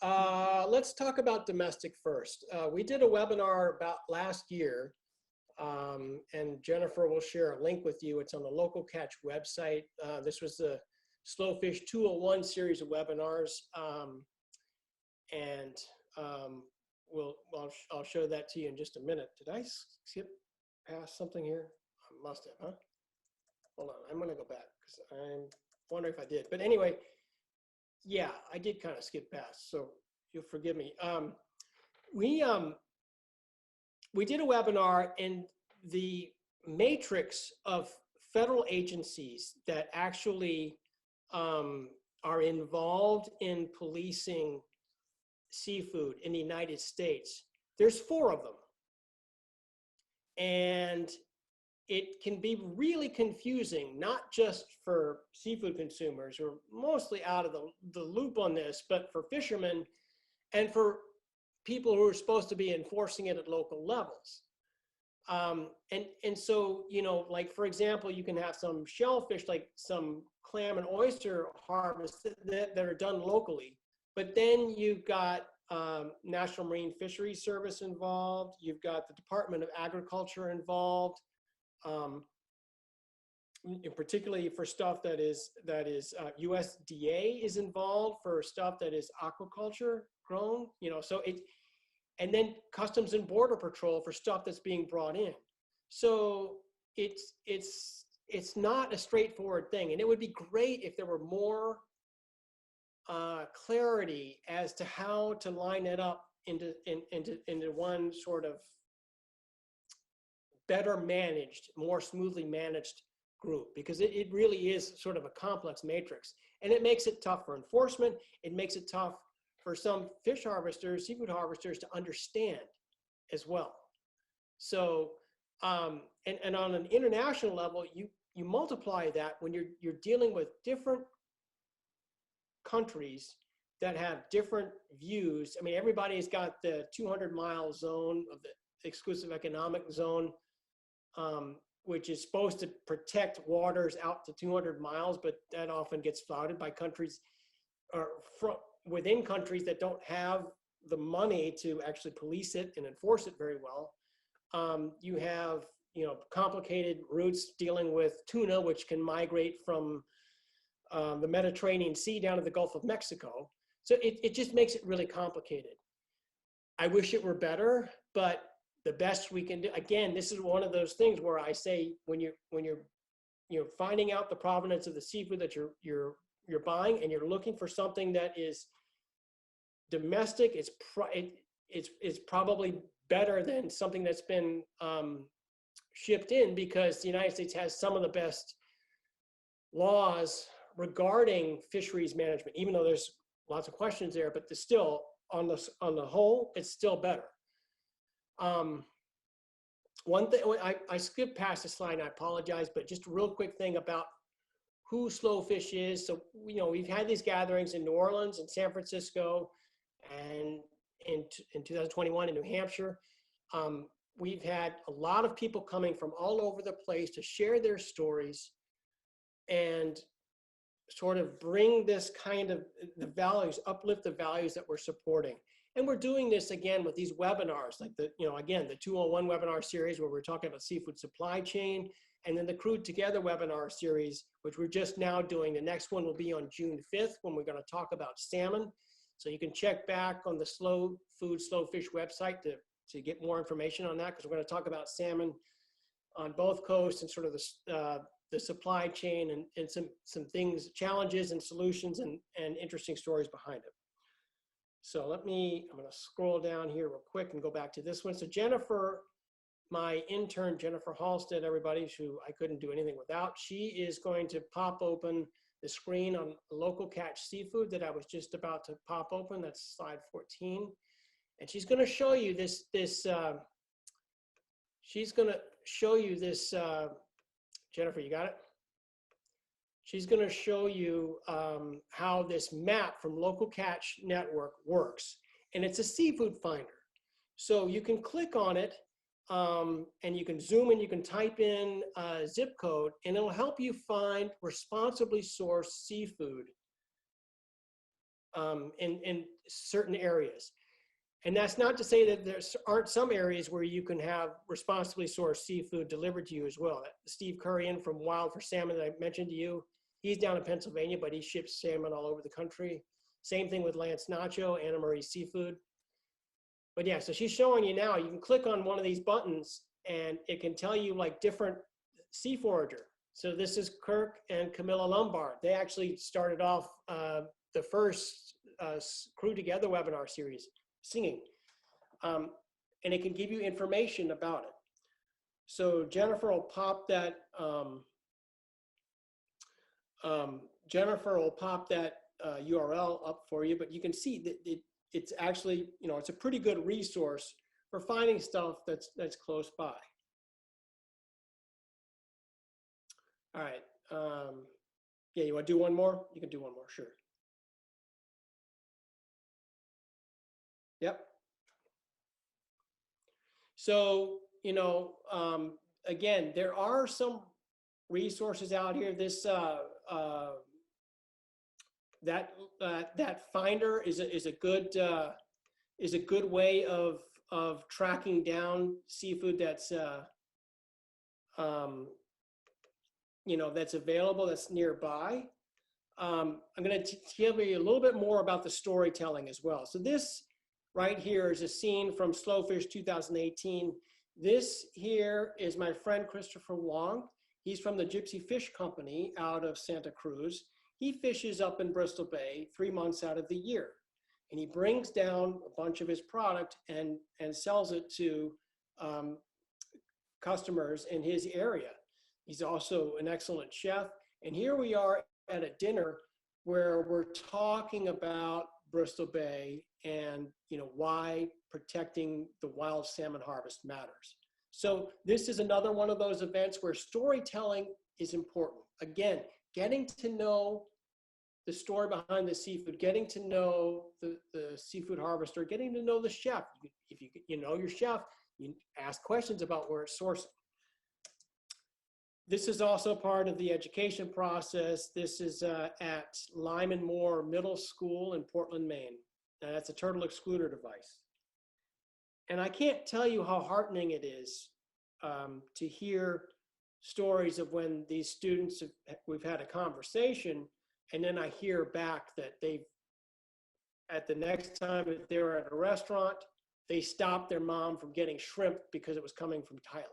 Let's talk about domestic first. We did a webinar about last year, and Jennifer will share a link with you. It's on the Local Catch website. This was the Slowfish 201 series of webinars, and I'll show that to you in just a minute. Did I skip past something here? I must have, huh? Hold on, I'm gonna go back because I'm wondering if I did. But anyway, yeah, I did kind of skip past, so you'll forgive me. We did a webinar, and the matrix of federal agencies that actually are involved in policing seafood in the United States, there's 4 of them. And it can be really confusing, not just for seafood consumers who are mostly out of the loop on this, but for fishermen and for people who are supposed to be enforcing it at local levels. And so, you know, like for example, you can have some shellfish, like some clam and oyster harvest that are done locally, but then you've got National Marine Fisheries Service involved. You've got the Department of Agriculture involved, particularly for stuff that is USDA is involved for stuff that is aquaculture grown. You know, so and then Customs and Border Patrol for stuff that's being brought in. So it's not a straightforward thing, and it would be great if there were more clarity as to how to line it up into one sort of better managed, more smoothly managed group, because it really is sort of a complex matrix, and it makes it tough for enforcement. It makes it tough for some fish harvesters, seafood harvesters, to understand as well. So, and on an international level, you multiply that when you're dealing with different countries that have different views. I mean, everybody's got the 200-mile zone of the exclusive economic zone, which is supposed to protect waters out to 200 miles, but that often gets flouted by countries or within countries that don't have the money to actually police it and enforce it very well. You have, complicated routes dealing with tuna, which can migrate from the Mediterranean Sea down to the Gulf of Mexico. So it just makes it really complicated. I wish it were better, but the best we can do. Again, this is one of those things where I say when you're finding out the provenance of the seafood that you're buying, and you're looking for something that is domestic, it's probably better than something that's been shipped in, because the United States has some of the best laws regarding fisheries management, even though there's lots of questions there, but there's still, on the whole, it's still better. One thing, I skipped past the slide, and I apologize, but just a real quick thing about who Slowfish is. So, we've had these gatherings in New Orleans and San Francisco, and in 2021 in New Hampshire. We've had a lot of people coming from all over the place to share their stories and sort of bring this kind of the values, uplift the values that we're supporting. And we're doing this again with these webinars, like again, the 201 webinar series where we're talking about seafood supply chain, and then the Crewed Together webinar series, which we're just now doing. The next one will be on June 5th, when we're going to talk about salmon. So you can check back on the Slow Food, Slow Fish website to get more information on that, because we're going to talk about salmon on both coasts and sort of the supply chain and some things, challenges and solutions and interesting stories behind it. So I'm going to scroll down here real quick and go back to this one. So Jennifer, my intern, Jennifer Halstead, everybody, who I couldn't do anything without, she is going to pop open the screen on local catch seafood that I was just about to pop open. That's slide 14. And she's going to show you this, Jennifer, you got it? She's going to show you how this map from Local Catch Network works. And it's a seafood finder. So you can click on it, and you can zoom in, you can type in a zip code, and it'll help you find responsibly sourced seafood in certain areas. And that's not to say that there aren't some areas where you can have responsibly sourced seafood delivered to you as well. Steve Currian from Wild for Salmon that I mentioned to you, he's down in Pennsylvania, but he ships salmon all over the country. Same thing with Lance Nacho, Anna Marie Seafood. But yeah, so she's showing you now, you can click on one of these buttons and it can tell you like different sea forager. So this is Kirk and Camilla Lombard. They actually started off the first Crew Together webinar series, singing. And it can give you information about it. So Jennifer will pop that, URL up for you, but you can see that it's actually, it's a pretty good resource for finding stuff that's close by. All right. Yeah, you want to do one more? You can do one more, sure. Yep. So, again, there are some resources out here. This that finder is a good way of tracking down seafood that's that's available, that's nearby. I'm going to tell you a little bit more about the storytelling as well. So this right here is a scene from Slowfish 2018. This here is my friend Christopher Wong. He's from the Gypsy Fish Company out of Santa Cruz. He fishes up in Bristol Bay 3 months out of the year. And he brings down a bunch of his product and sells it to customers in his area. He's also an excellent chef. And here we are at a dinner where we're talking about Bristol Bay and why protecting the wild salmon harvest matters. So this is another one of those events where storytelling is important. Again, getting to know the story behind the seafood, getting to know the seafood harvester, getting to know the chef. If you know your chef, you ask questions about where it's sourcing. This is also part of the education process. This is at Lyman Moore Middle School in Portland, Maine. And that's a turtle excluder device. And I can't tell you how heartening it is to hear stories of when these students, we've had a conversation, and then I hear back that at the next time that they were at a restaurant, they stopped their mom from getting shrimp because it was coming from Thailand.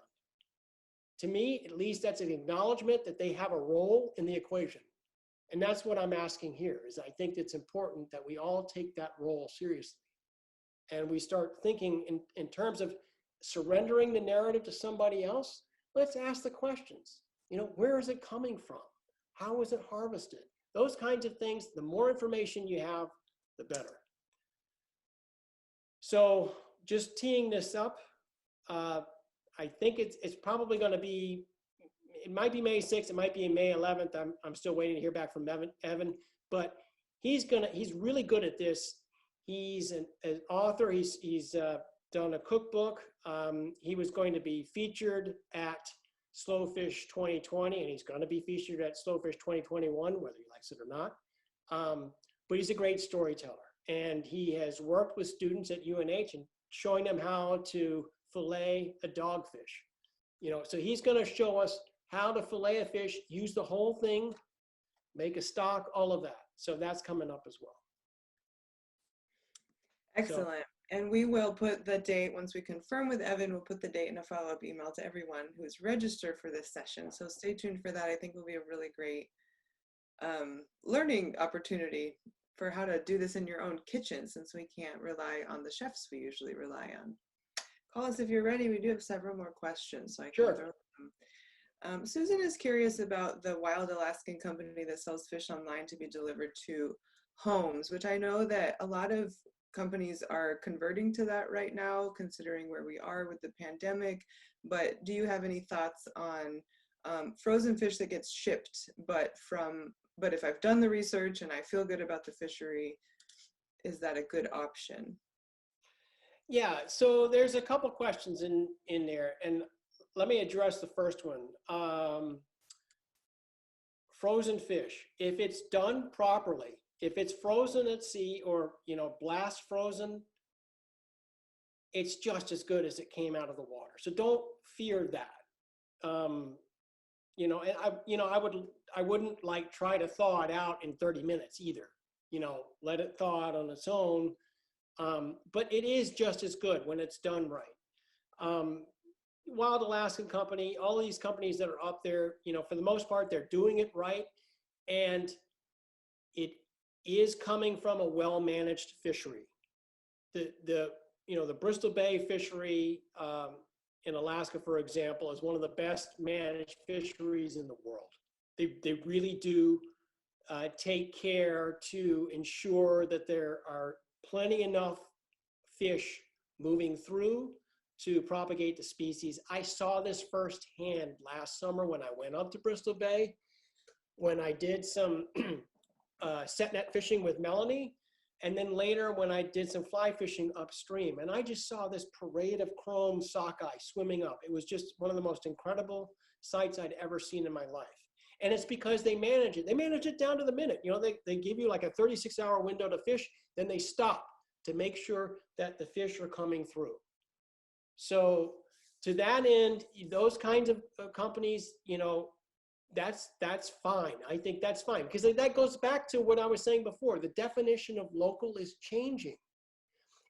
To me, at least that's an acknowledgement that they have a role in the equation. And that's what I'm asking here, is I think it's important that we all take that role seriously. And we start thinking in terms of surrendering the narrative to somebody else. Let's ask the questions. Where is it coming from? How is it harvested? Those kinds of things, the more information you have, the better. So just teeing this up, I think it's probably going to be, it might be May 6th, it might be May 11th. I'm still waiting to hear back from Evan, but he's really good at this. He's an author. He's done a cookbook. He was going to be featured at Slowfish 2020, and he's going to be featured at Slowfish 2021, whether he likes it or not. But he's a great storyteller, and he has worked with students at UNH and showing them how to fillet a dogfish. So he's going to show us how to fillet a fish, use the whole thing, make a stock, all of that. So that's coming up as well. Excellent. So, and we will put the date, once we confirm with Evan, we'll put the date in a follow-up email to everyone who's registered for this session. So stay tuned for that. I think will be a really great learning opportunity for how to do this in your own kitchen, since we can't rely on the chefs we usually rely on. Colles, if you're ready, we do have several more questions, so I can throw them. Susan is curious about the Wild Alaskan company that sells fish online to be delivered to homes, which I know that a lot of companies are converting to that right now, considering where we are with the pandemic. But do you have any thoughts on frozen fish that gets shipped, but if I've done the research and I feel good about the fishery, is that a good option? Yeah, so there's a couple questions in there, and let me address the first one. Frozen fish, if it's done properly, if it's frozen at sea or blast frozen, it's just as good as it came out of the water. So don't fear that. And I wouldn't try to thaw it out in 30 minutes either. Let it thaw out on its own. But it is just as good when it's done right. Wild Alaskan Company, all these companies that are up there, for the most part, they're doing it right. And it is coming from a well-managed fishery. The Bristol Bay fishery in Alaska, for example, is one of the best managed fisheries in the world. They really do take care to ensure that there are plenty enough fish moving through to propagate the species. I saw this firsthand last summer when I went up to Bristol Bay, when I did some set net fishing with Melanie, and then later when I did some fly fishing upstream. And I just saw this parade of chrome sockeye swimming up. It was just one of the most incredible sights I'd ever seen in my life. And it's because they manage it. They manage it down to the minute. They give you like a 36-hour window to fish, then they stop to make sure that the fish are coming through. So to that end, those kinds of companies, that's fine. I think that's fine, because that goes back to what I was saying before. The definition of local is changing.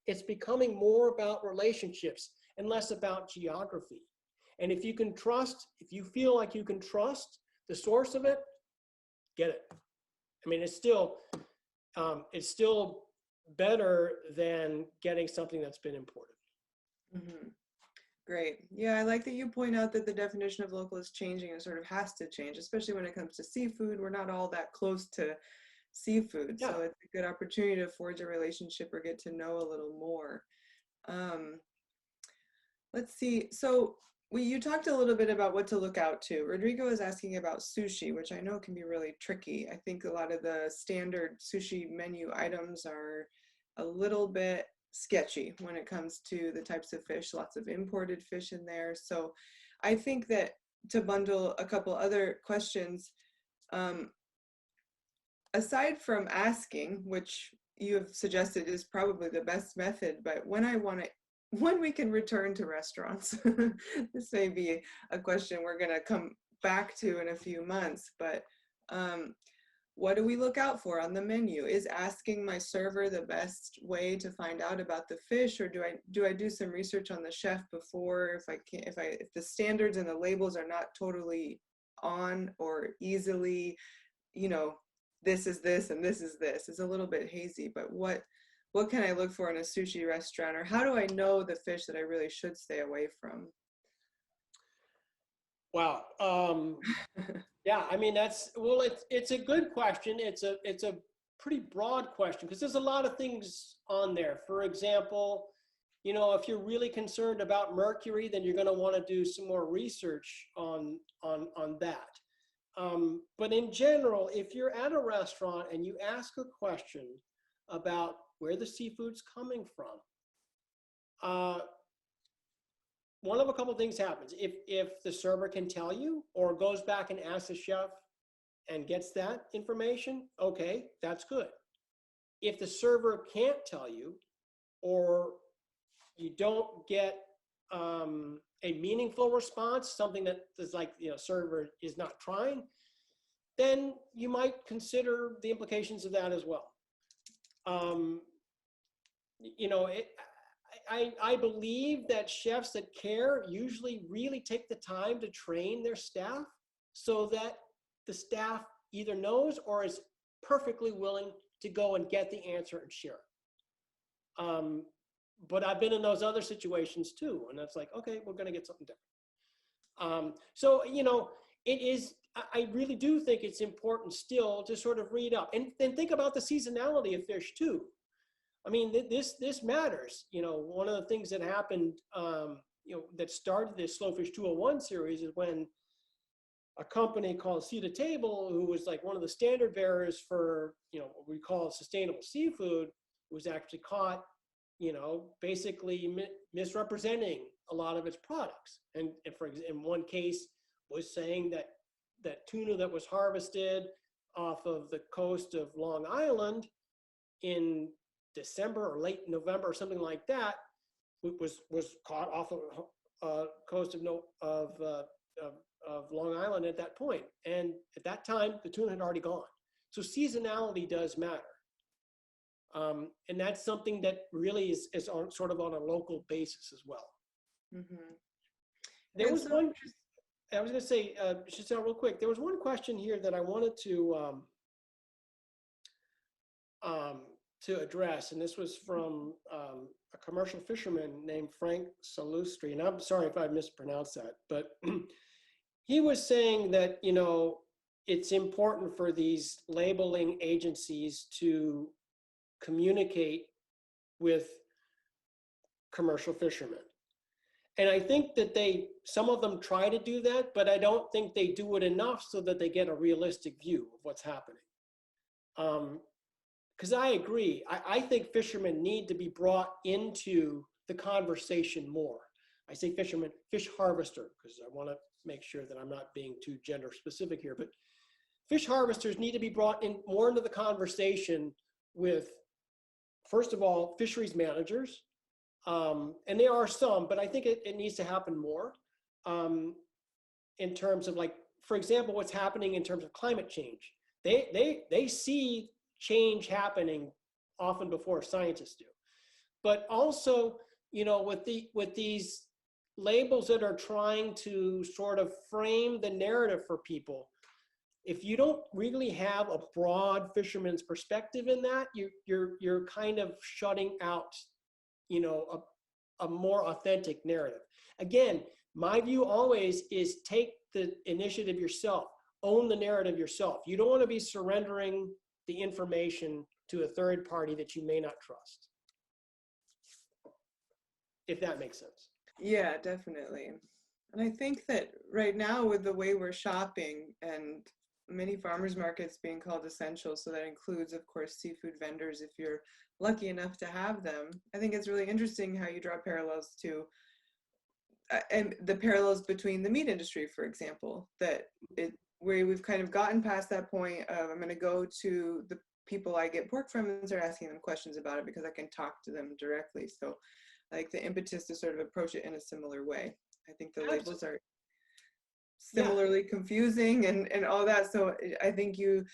It's becoming more about relationships and less about geography. And if you feel like you can trust the source of it, get it. I mean, it's still better than getting something that's been imported. Mm-hmm. Great. Yeah, I like that you point out that the definition of local is changing and sort of has to change, especially when it comes to seafood. We're not all that close to seafood, Yeah. so it's a good opportunity to forge a relationship or get to know a little more. Um, let's see. So you talked a little bit about what to look out to. Rodrigo is asking about sushi, which I know can be really tricky. I think a lot of the standard sushi menu items are a little bit sketchy when it comes to the types of fish, lots of imported fish in there. So I think that to bundle a couple other questions, um, aside from asking, which you have suggested is probably the best method, but when we can return to restaurants, this may be a question we're going to come back to in a few months, but um, what do we look out for on the menu? Is asking my server the best way to find out about the fish, or do I do some research on the chef before, if the standards and the labels are not totally on or easily, you know, this is this and this is this. It's a little bit hazy, but what can I look for in a sushi restaurant, or how do I know the fish that I really should stay away from? Wow. Yeah, I mean well, it's a good question. It's a pretty broad question because there's a lot of things on there. For example, if you're really concerned about mercury, then you're going to want to do some more research on that. But in general, if you're at a restaurant and you ask a question about where the seafood's coming from, uh, one of a couple things happens. If the server can tell you or goes back and asks the chef and gets that information, okay, that's good. If the server can't tell you or you don't get a meaningful response, something that is like, server is not trying, then you might consider the implications of that as well. Um, you know, it, I believe that chefs that care usually really take the time to train their staff so that the staff either knows or is perfectly willing to go and get the answer and share it. But I've been in those other situations too, and that's like, okay, we're going to get something different. So, it is, I really do think it's important still to sort of read up and then think about the seasonality of fish too. I mean, this matters. One of the things that happened, that started this Slowfish 201 series is when a company called Sea to Table, who was like one of the standard bearers for, what we call sustainable seafood, was actually caught, basically misrepresenting a lot of its products. And in one case was saying that tuna that was harvested off of the coast of Long Island in December or late November or something like that was caught off of coast of Long Island at that point. And at that time, the tuna had already gone. So seasonality does matter. And that's something that really is on, sort of on a local basis as well. Mm-hmm. There was one, I was going to say, Giselle, real quick, there was one question here that I wanted to address, and this was from a commercial fisherman named Frank Salustri, and I'm sorry if I mispronounced that, but he was saying that, it's important for these labeling agencies to communicate with commercial fishermen. And I think that some of them try to do that, but I don't think they do it enough so that they get a realistic view of what's happening. Because I agree, I think fishermen need to be brought into the conversation more. I say fishermen, fish harvester, because I want to make sure that I'm not being too gender specific here, but fish harvesters need to be brought in more into the conversation with, first of all, fisheries managers. And there are some, but I think it needs to happen more in terms of, like, for example, what's happening in terms of climate change. They see change happening often before scientists do. But also, with these labels that are trying to sort of frame the narrative for people, if you don't really have a broad fisherman's perspective in that, you're kind of shutting out, a more authentic narrative. Again, my view always is take the initiative yourself, own the narrative yourself. You don't want to be surrendering the information to a third party that you may not trust, if that makes sense. Yeah, definitely. And I think that right now, with the way we're shopping and many farmers markets being called essential, so that includes, of course, seafood vendors if you're lucky enough to have them, I think it's really interesting how you draw parallels to and the parallels between the meat industry, for example, that where we've kind of gotten past that point of I'm going to go to the people I get pork from and start asking them questions about it because I can talk to them directly. So like the impetus to sort of approach it in a similar way. I think the labels are Yeah. similarly confusing and all that. So I think you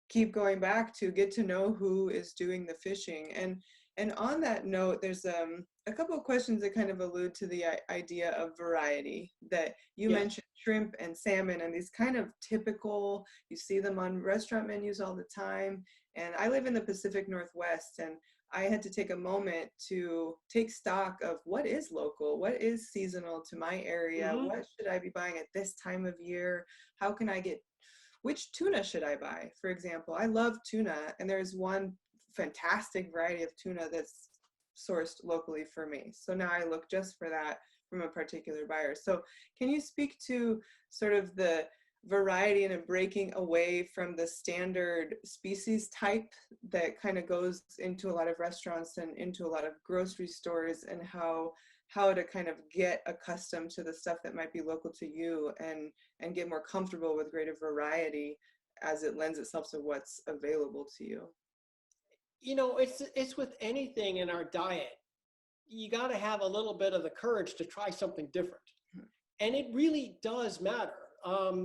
keep going back to get to know who is doing the fishing. And on that note, there's a couple of questions that kind of allude to the idea of variety that you Yeah. mentioned, shrimp and salmon, and these kind of typical, you see them on restaurant menus all the time. And I live in the Pacific Northwest, and I had to take a moment to take stock of what is local, what is seasonal to my area, Mm-hmm. what should I be buying at this time of year, how can I get, which tuna should I buy? For example, I love tuna, and there's one fantastic variety of tuna that's sourced locally for me. So now I look just for that from a particular buyer. So can you speak to sort of the variety and a breaking away from the standard species type that kind of goes into a lot of restaurants and into a lot of grocery stores, and how to kind of get accustomed to the stuff that might be local to you and get more comfortable with greater variety as it lends itself to what's available to you? You know, it's with anything in our diet. You got to have a little bit of the courage to try something different. And it really does matter.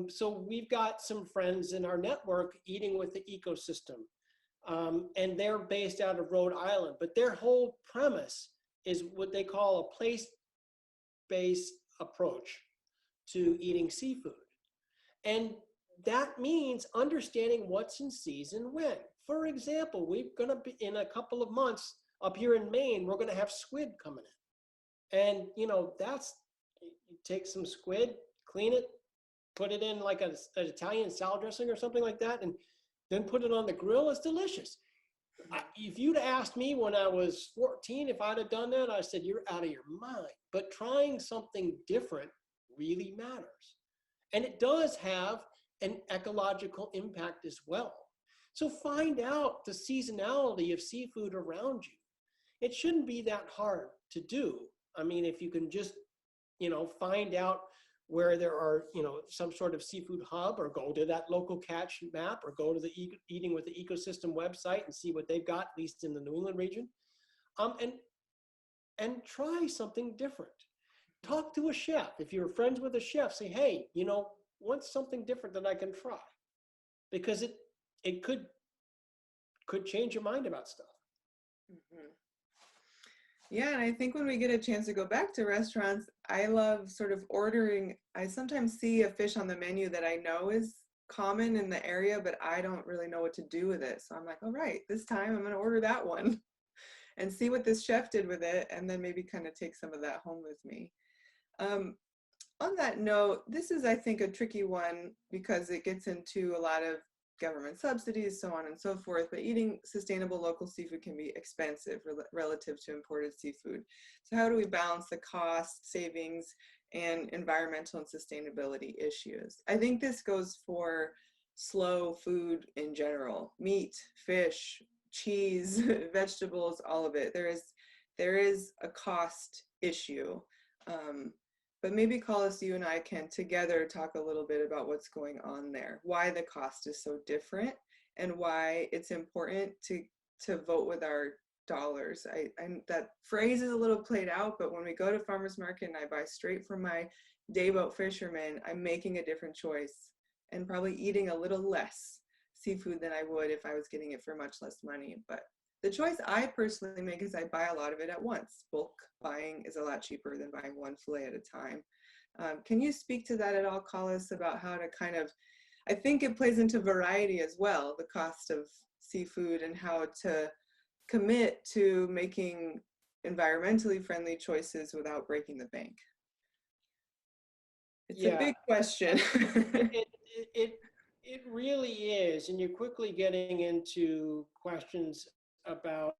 So we've got some friends in our network eating with the ecosystem, and they're based out of Rhode Island, but their whole premise is what they call a place-based approach to eating seafood. And that means understanding what's in season when. For example, we're going to be in a couple of months up here in Maine, we're going to have squid coming in. And, you know, you take some squid, clean it, put it in like an Italian salad dressing or something like that, and then put it on the grill. It's delicious. If you'd asked me when I was 14 if I'd have done that, I said, you're out of your mind. But trying something different really matters. And it does have an ecological impact as well. So find out the seasonality of seafood around you. It shouldn't be that hard to do. I mean, if you can just, find out where there are, some sort of seafood hub, or go to that local catch map, or go to the Eating with the Ecosystem website and see what they've got, at least in the New England region, and try something different. Talk to a chef. If you're friends with a chef, say, hey, what's something different that I can try? Because it could change your mind about stuff. Mm-hmm. Yeah, and I think when we get a chance to go back to restaurants, I love sort of ordering. I sometimes see a fish on the menu that I know is common in the area, but I don't really know what to do with it. So I'm like, all right, this time I'm going to order that one and see what this chef did with it, and then maybe kind of take some of that home with me. On that note, this is, I think, a tricky one because it gets into a lot of government subsidies, so on and so forth, but eating sustainable local seafood can be expensive relative to imported seafood. So how do we balance the cost, savings, and environmental and sustainability issues? I think this goes for slow food in general: meat, fish, cheese, vegetables, all of it. There is a cost issue. But maybe, Colles, you and I can together talk a little bit about what's going on there, why the cost is so different, and why it's important to vote with our dollars. That phrase is a little played out, but when we go to farmers market and I buy straight from my dayboat fisherman, I'm making a different choice and probably eating a little less seafood than I would if I was getting it for much less money. But the choice I personally make is I buy a lot of it at once. Bulk buying is a lot cheaper than buying one fillet at a time. Can you speak to that at all, Colles, about how to kind of, I think it plays into variety as well, the cost of seafood, and how to commit to making environmentally friendly choices without breaking the bank? It's a Yeah, big question. it, it, it, it really is. And you're quickly getting into questions about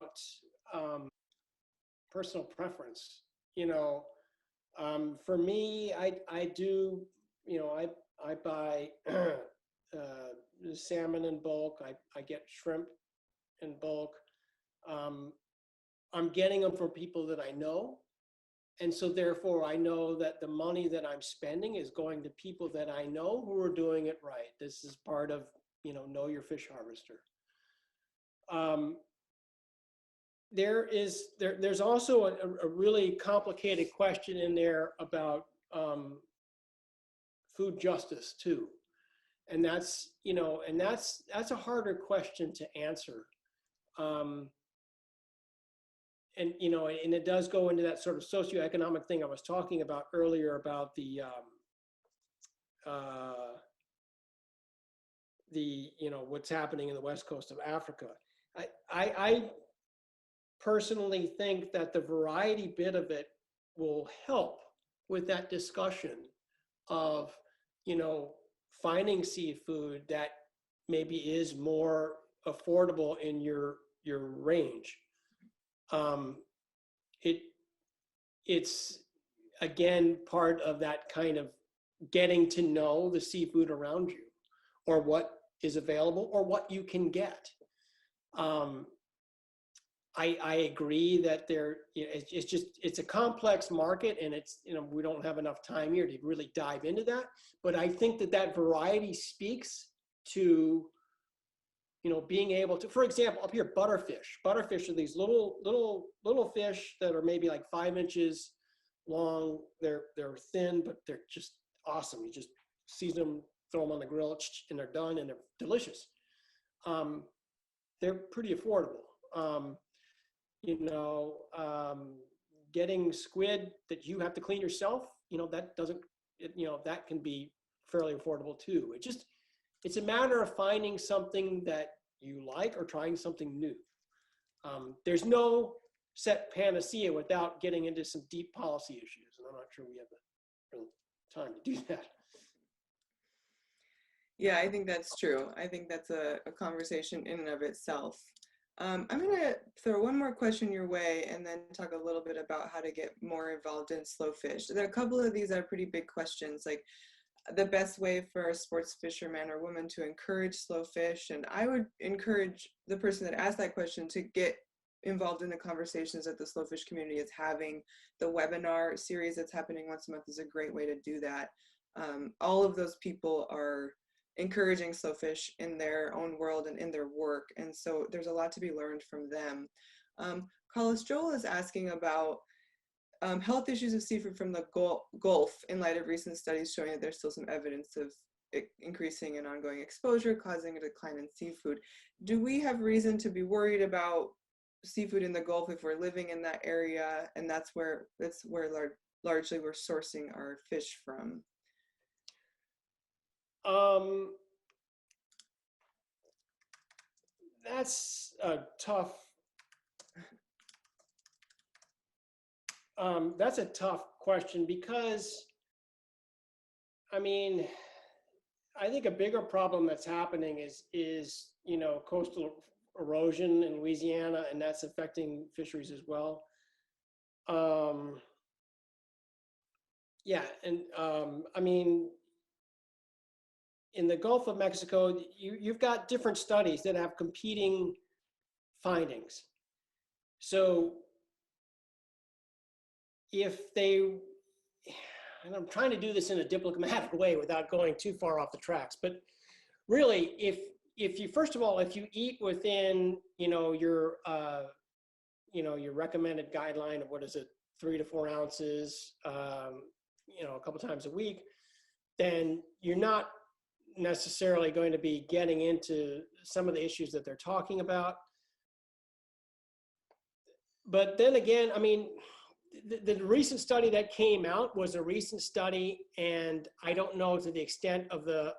personal preference. You know, for me, I do, you know, I buy salmon in bulk. I get shrimp in bulk. Um, I'm getting them from people that I know. And so therefore I know that the money that I'm spending is going to people that I know who are doing it right. This is part of, know your fish harvester. Um, there's also a really complicated question in there about food justice too. And that's a harder question to answer. Um, and it does go into that sort of socioeconomic thing I was talking about earlier about uh, what's happening in the west coast of Africa. I personally think that the variety bit of it will help with that discussion of finding seafood that maybe is more affordable in your range. Um, it it's again part of that kind of getting to know the seafood around you, or what is available, or what you can get. Um, I agree that it's a complex market, and we don't have enough time here to really dive into that. But I think that variety speaks to being able to, for example, up here, butterfish. Butterfish are these little fish that are maybe like 5 inches long. They're thin, but they're just awesome. You just season them, throw them on the grill, and they're done, and they're delicious. They're pretty affordable. You know, getting squid that you have to clean yourself, that doesn't, that can be fairly affordable too. It's a matter of finding something that you like or trying something new. There's no set panacea without getting into some deep policy issues, and I'm not sure we have the time to do that. Yeah, I think that's true. I think that's a conversation in and of itself. I'm going to throw one more question your way and then talk a little bit about how to get more involved in slow fish. There are a couple of these are pretty big questions, like the best way for a sports fisherman or woman to encourage slow fish. And I would encourage the person that asked that question to get involved in the conversations that the slow fish community is having. The webinar series that's happening once a month is a great way to do that. All of those people are encouraging slow fish in their own world and in their work. And so there's a lot to be learned from them. Colles Stowell is asking about health issues of seafood from the Gulf in light of recent studies showing that there's still some evidence of increasing and ongoing exposure causing a decline in seafood. Do we have reason to be worried about seafood in the Gulf if we're living in that area, and that's where largely we're sourcing our fish from? That's a tough question, because I mean, I think a bigger problem that's happening is coastal erosion in Louisiana, and that's affecting fisheries as well. Yeah, and I mean, in the Gulf of Mexico, you've got different studies that have competing findings. So if they, and I'm trying to do this in a diplomatic way without going too far off the tracks, but really, if you, first of all, if you eat within, your recommended guideline of, what is it, 3 to 4 ounces, a couple times a week, then you're not necessarily going to be getting into some of the issues that they're talking about. But then again, I mean, the recent study that came out was a recent study, and I don't know to the extent of the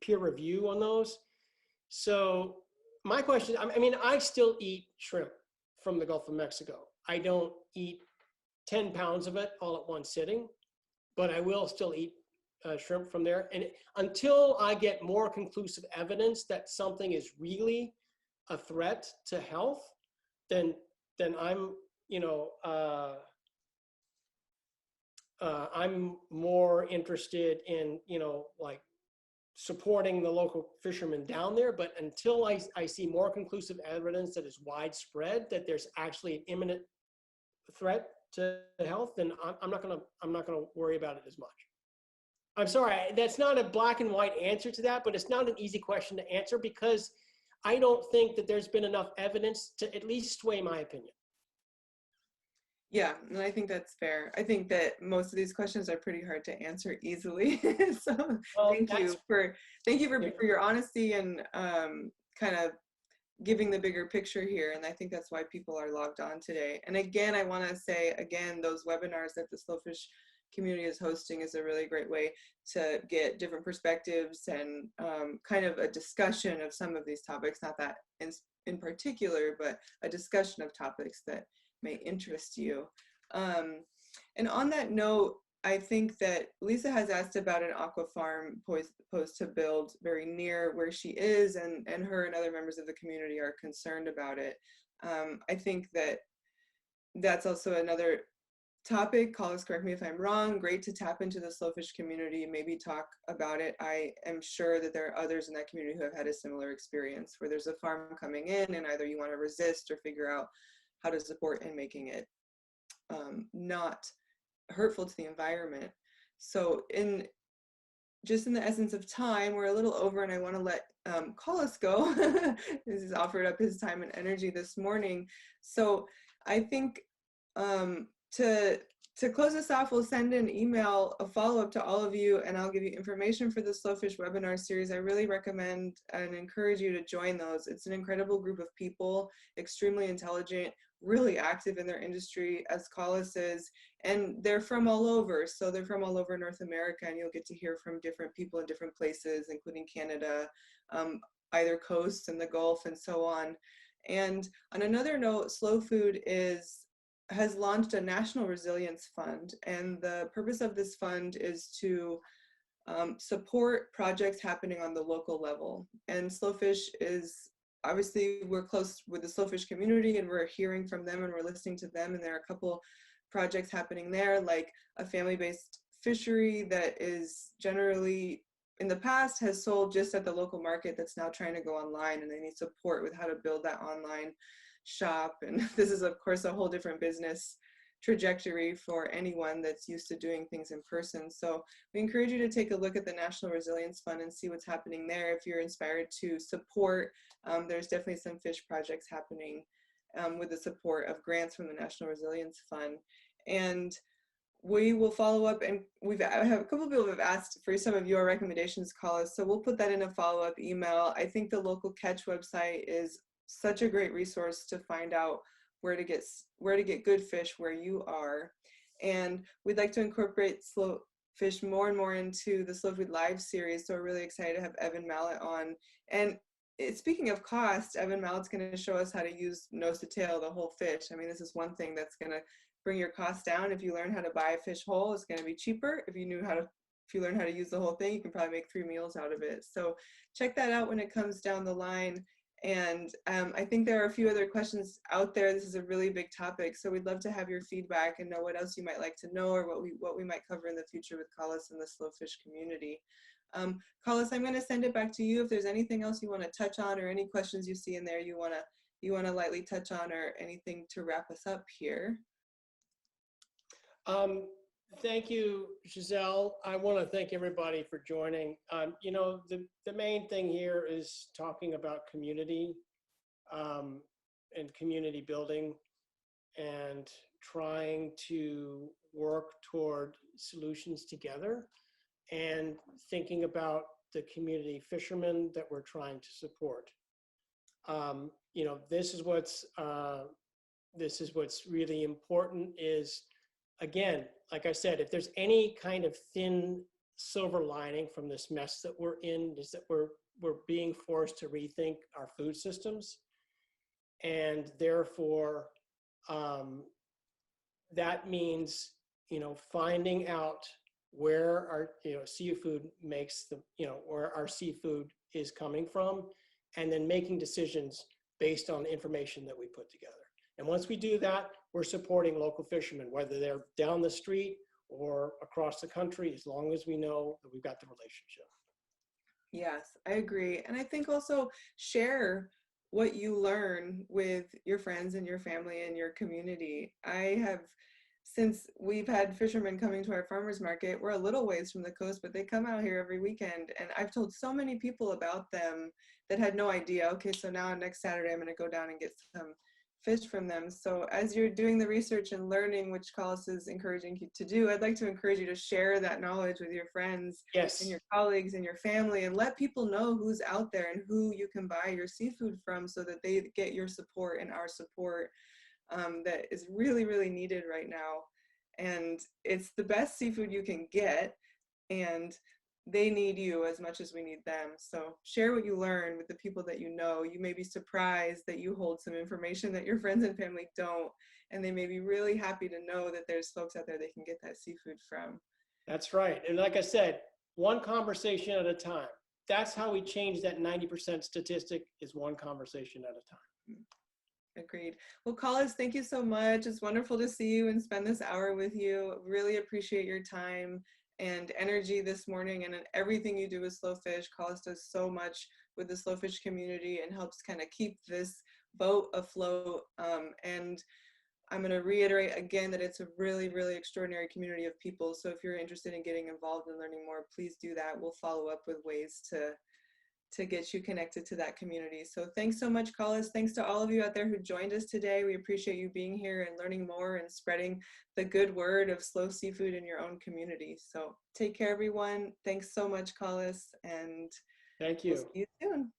peer review on those. So my question, I mean, I still eat shrimp from the Gulf of Mexico. I don't eat 10 pounds of it all at one sitting, but I will still eat shrimp from there. And until I get more conclusive evidence that something is really a threat to health, then I'm, you know, I'm more interested in, you know, like supporting the local fishermen down there. But until I see more conclusive evidence that is widespread, that there's actually an imminent threat to health, then I'm not gonna worry about it as much. I'm sorry, that's not a black and white answer to that, but it's not an easy question to answer because I don't think that there's been enough evidence to at least sway my opinion. Yeah, and I think that's fair. I think that most of these questions are pretty hard to answer easily. So Well, thank you for yeah. for your honesty and kind of giving the bigger picture here. And I think that's why people are logged on today. And again, I want to say again, those webinars that the Slowfish community is hosting is a really great way to get different perspectives and kind of a discussion of some of these topics, not that in particular, but a discussion of topics that may interest you. And on that note, I think that Lisa has asked about an aqua farm poised to build very near where she is, and her and other members of the community are concerned about it. I think that that's also another topic. Colles, correct me if I'm wrong. Great to tap into the Slowfish community, maybe talk about it. I am sure that there are others in that community who have had a similar experience where there's a farm coming in and either you want to resist or figure out how to support in making it not hurtful to the environment. So just in the essence of time, we're a little over and I want to let Colles go. He's offered up his time and energy this morning. So I think to close this off, we'll send an email, a follow-up to all of you, and I'll give you information for the Slowfish webinar series. I really recommend and encourage you to join those. It's an incredible group of people, extremely intelligent, really active in their industry as Colles is, and they're from all over. So they're from all over North America, and you'll get to hear from different people in different places, including Canada, either coast and the Gulf and so on. And on another note, Slow Food has launched a national resilience fund, and the purpose of this fund is to support projects happening on the local level. And Slowfish is obviously, we're close with the Slowfish community and we're hearing from them and we're listening to them, and there are a couple projects happening there, like a family-based fishery that is generally in the past has sold just at the local market that's now trying to go online, and they need support with how to build that online shop. And this is of course a whole different business trajectory for anyone that's used to doing things in person. So we encourage you to take a look at the National Resilience Fund and see what's happening there. If you're inspired to support, there's definitely some fish projects happening with the support of grants from the National Resilience Fund. And we will follow up, and I have a couple of people have asked for some of your recommendations, Colles, so we'll put that in a follow-up email. I think the local catch website is such a great resource to find out where to get good fish where you are. And we'd like to incorporate slow fish more and more into the Slow Food Live series. So we're really excited to have Evan Mallett on. And speaking of cost, Evan Mallett's going to show us how to use nose to tail the whole fish. I mean, this is one thing that's going to bring your costs down. If you learn how to buy a fish whole, it's going to be cheaper. If you learn how to use the whole thing, you can probably make 3 meals out of it. So check that out when it comes down the line. And I think there are a few other questions out there. This is a really big topic, so we'd love to have your feedback and know what else you might like to know, or what we might cover in the future with Colles and the Slowfish community. Colles, I'm going to send it back to you if there's anything else you want to touch on, or any questions you see in there you want to lightly touch on, or anything to wrap us up here. Thank you, Giselle. I want to thank everybody for joining. You know, the main thing here is talking about community and community building, and trying to work toward solutions together, and thinking about the community fishermen that we're trying to support. You know, this is what's really important is, again, like I said, if there's any kind of thin silver lining from this mess that we're in, is that we're we're being forced to rethink our food systems. And therefore, that means, finding out where our, seafood makes the, where our seafood is coming from, and then making decisions based on the information that we put together. And once we do that, we're supporting local fishermen, whether they're down the street or across the country, as long as we know that we've got the relationship. Yes, I agree. And I think also share what you learn with your friends and your family and your community. Since we've had fishermen coming to our farmers market, we're a little ways from the coast, but they come out here every weekend. And I've told so many people about them that had no idea. Okay, so now next Saturday, I'm going to go down and get some fish from them. So as you're doing the research and learning, which Colles is encouraging you to do, I'd like to encourage you to share that knowledge with your friends and Yes. your colleagues and your family, and let people know who's out there and who you can buy your seafood from, so that they get your support and our support, that is really, really needed right now. And it's the best seafood you can get, and they need you as much as we need them. So share what you learn with the people that you know. You may be surprised that you hold some information that your friends and family don't, and they may be really happy to know that there's folks out there they can get that seafood from. That's right. And like I said, one conversation at a time. That's how we change that 90% statistic, is one conversation at a time. Agreed. Well, Colles, thank you so much. It's wonderful to see you and spend this hour with you. Really appreciate your time and energy this morning, and everything you do with Slowfish. Colles does so much with the Slowfish community and helps kind of keep this boat afloat. And I'm going to reiterate again that it's a really, really extraordinary community of people. So if you're interested in getting involved and learning more, please do that. We'll follow up with ways to get you connected to that community. So thanks so much, Colles. Thanks to all of you out there who joined us today. We appreciate you being here and learning more and spreading the good word of slow seafood in your own community. So take care, everyone. Thanks so much, Colles, and Thank we'll you. see you soon.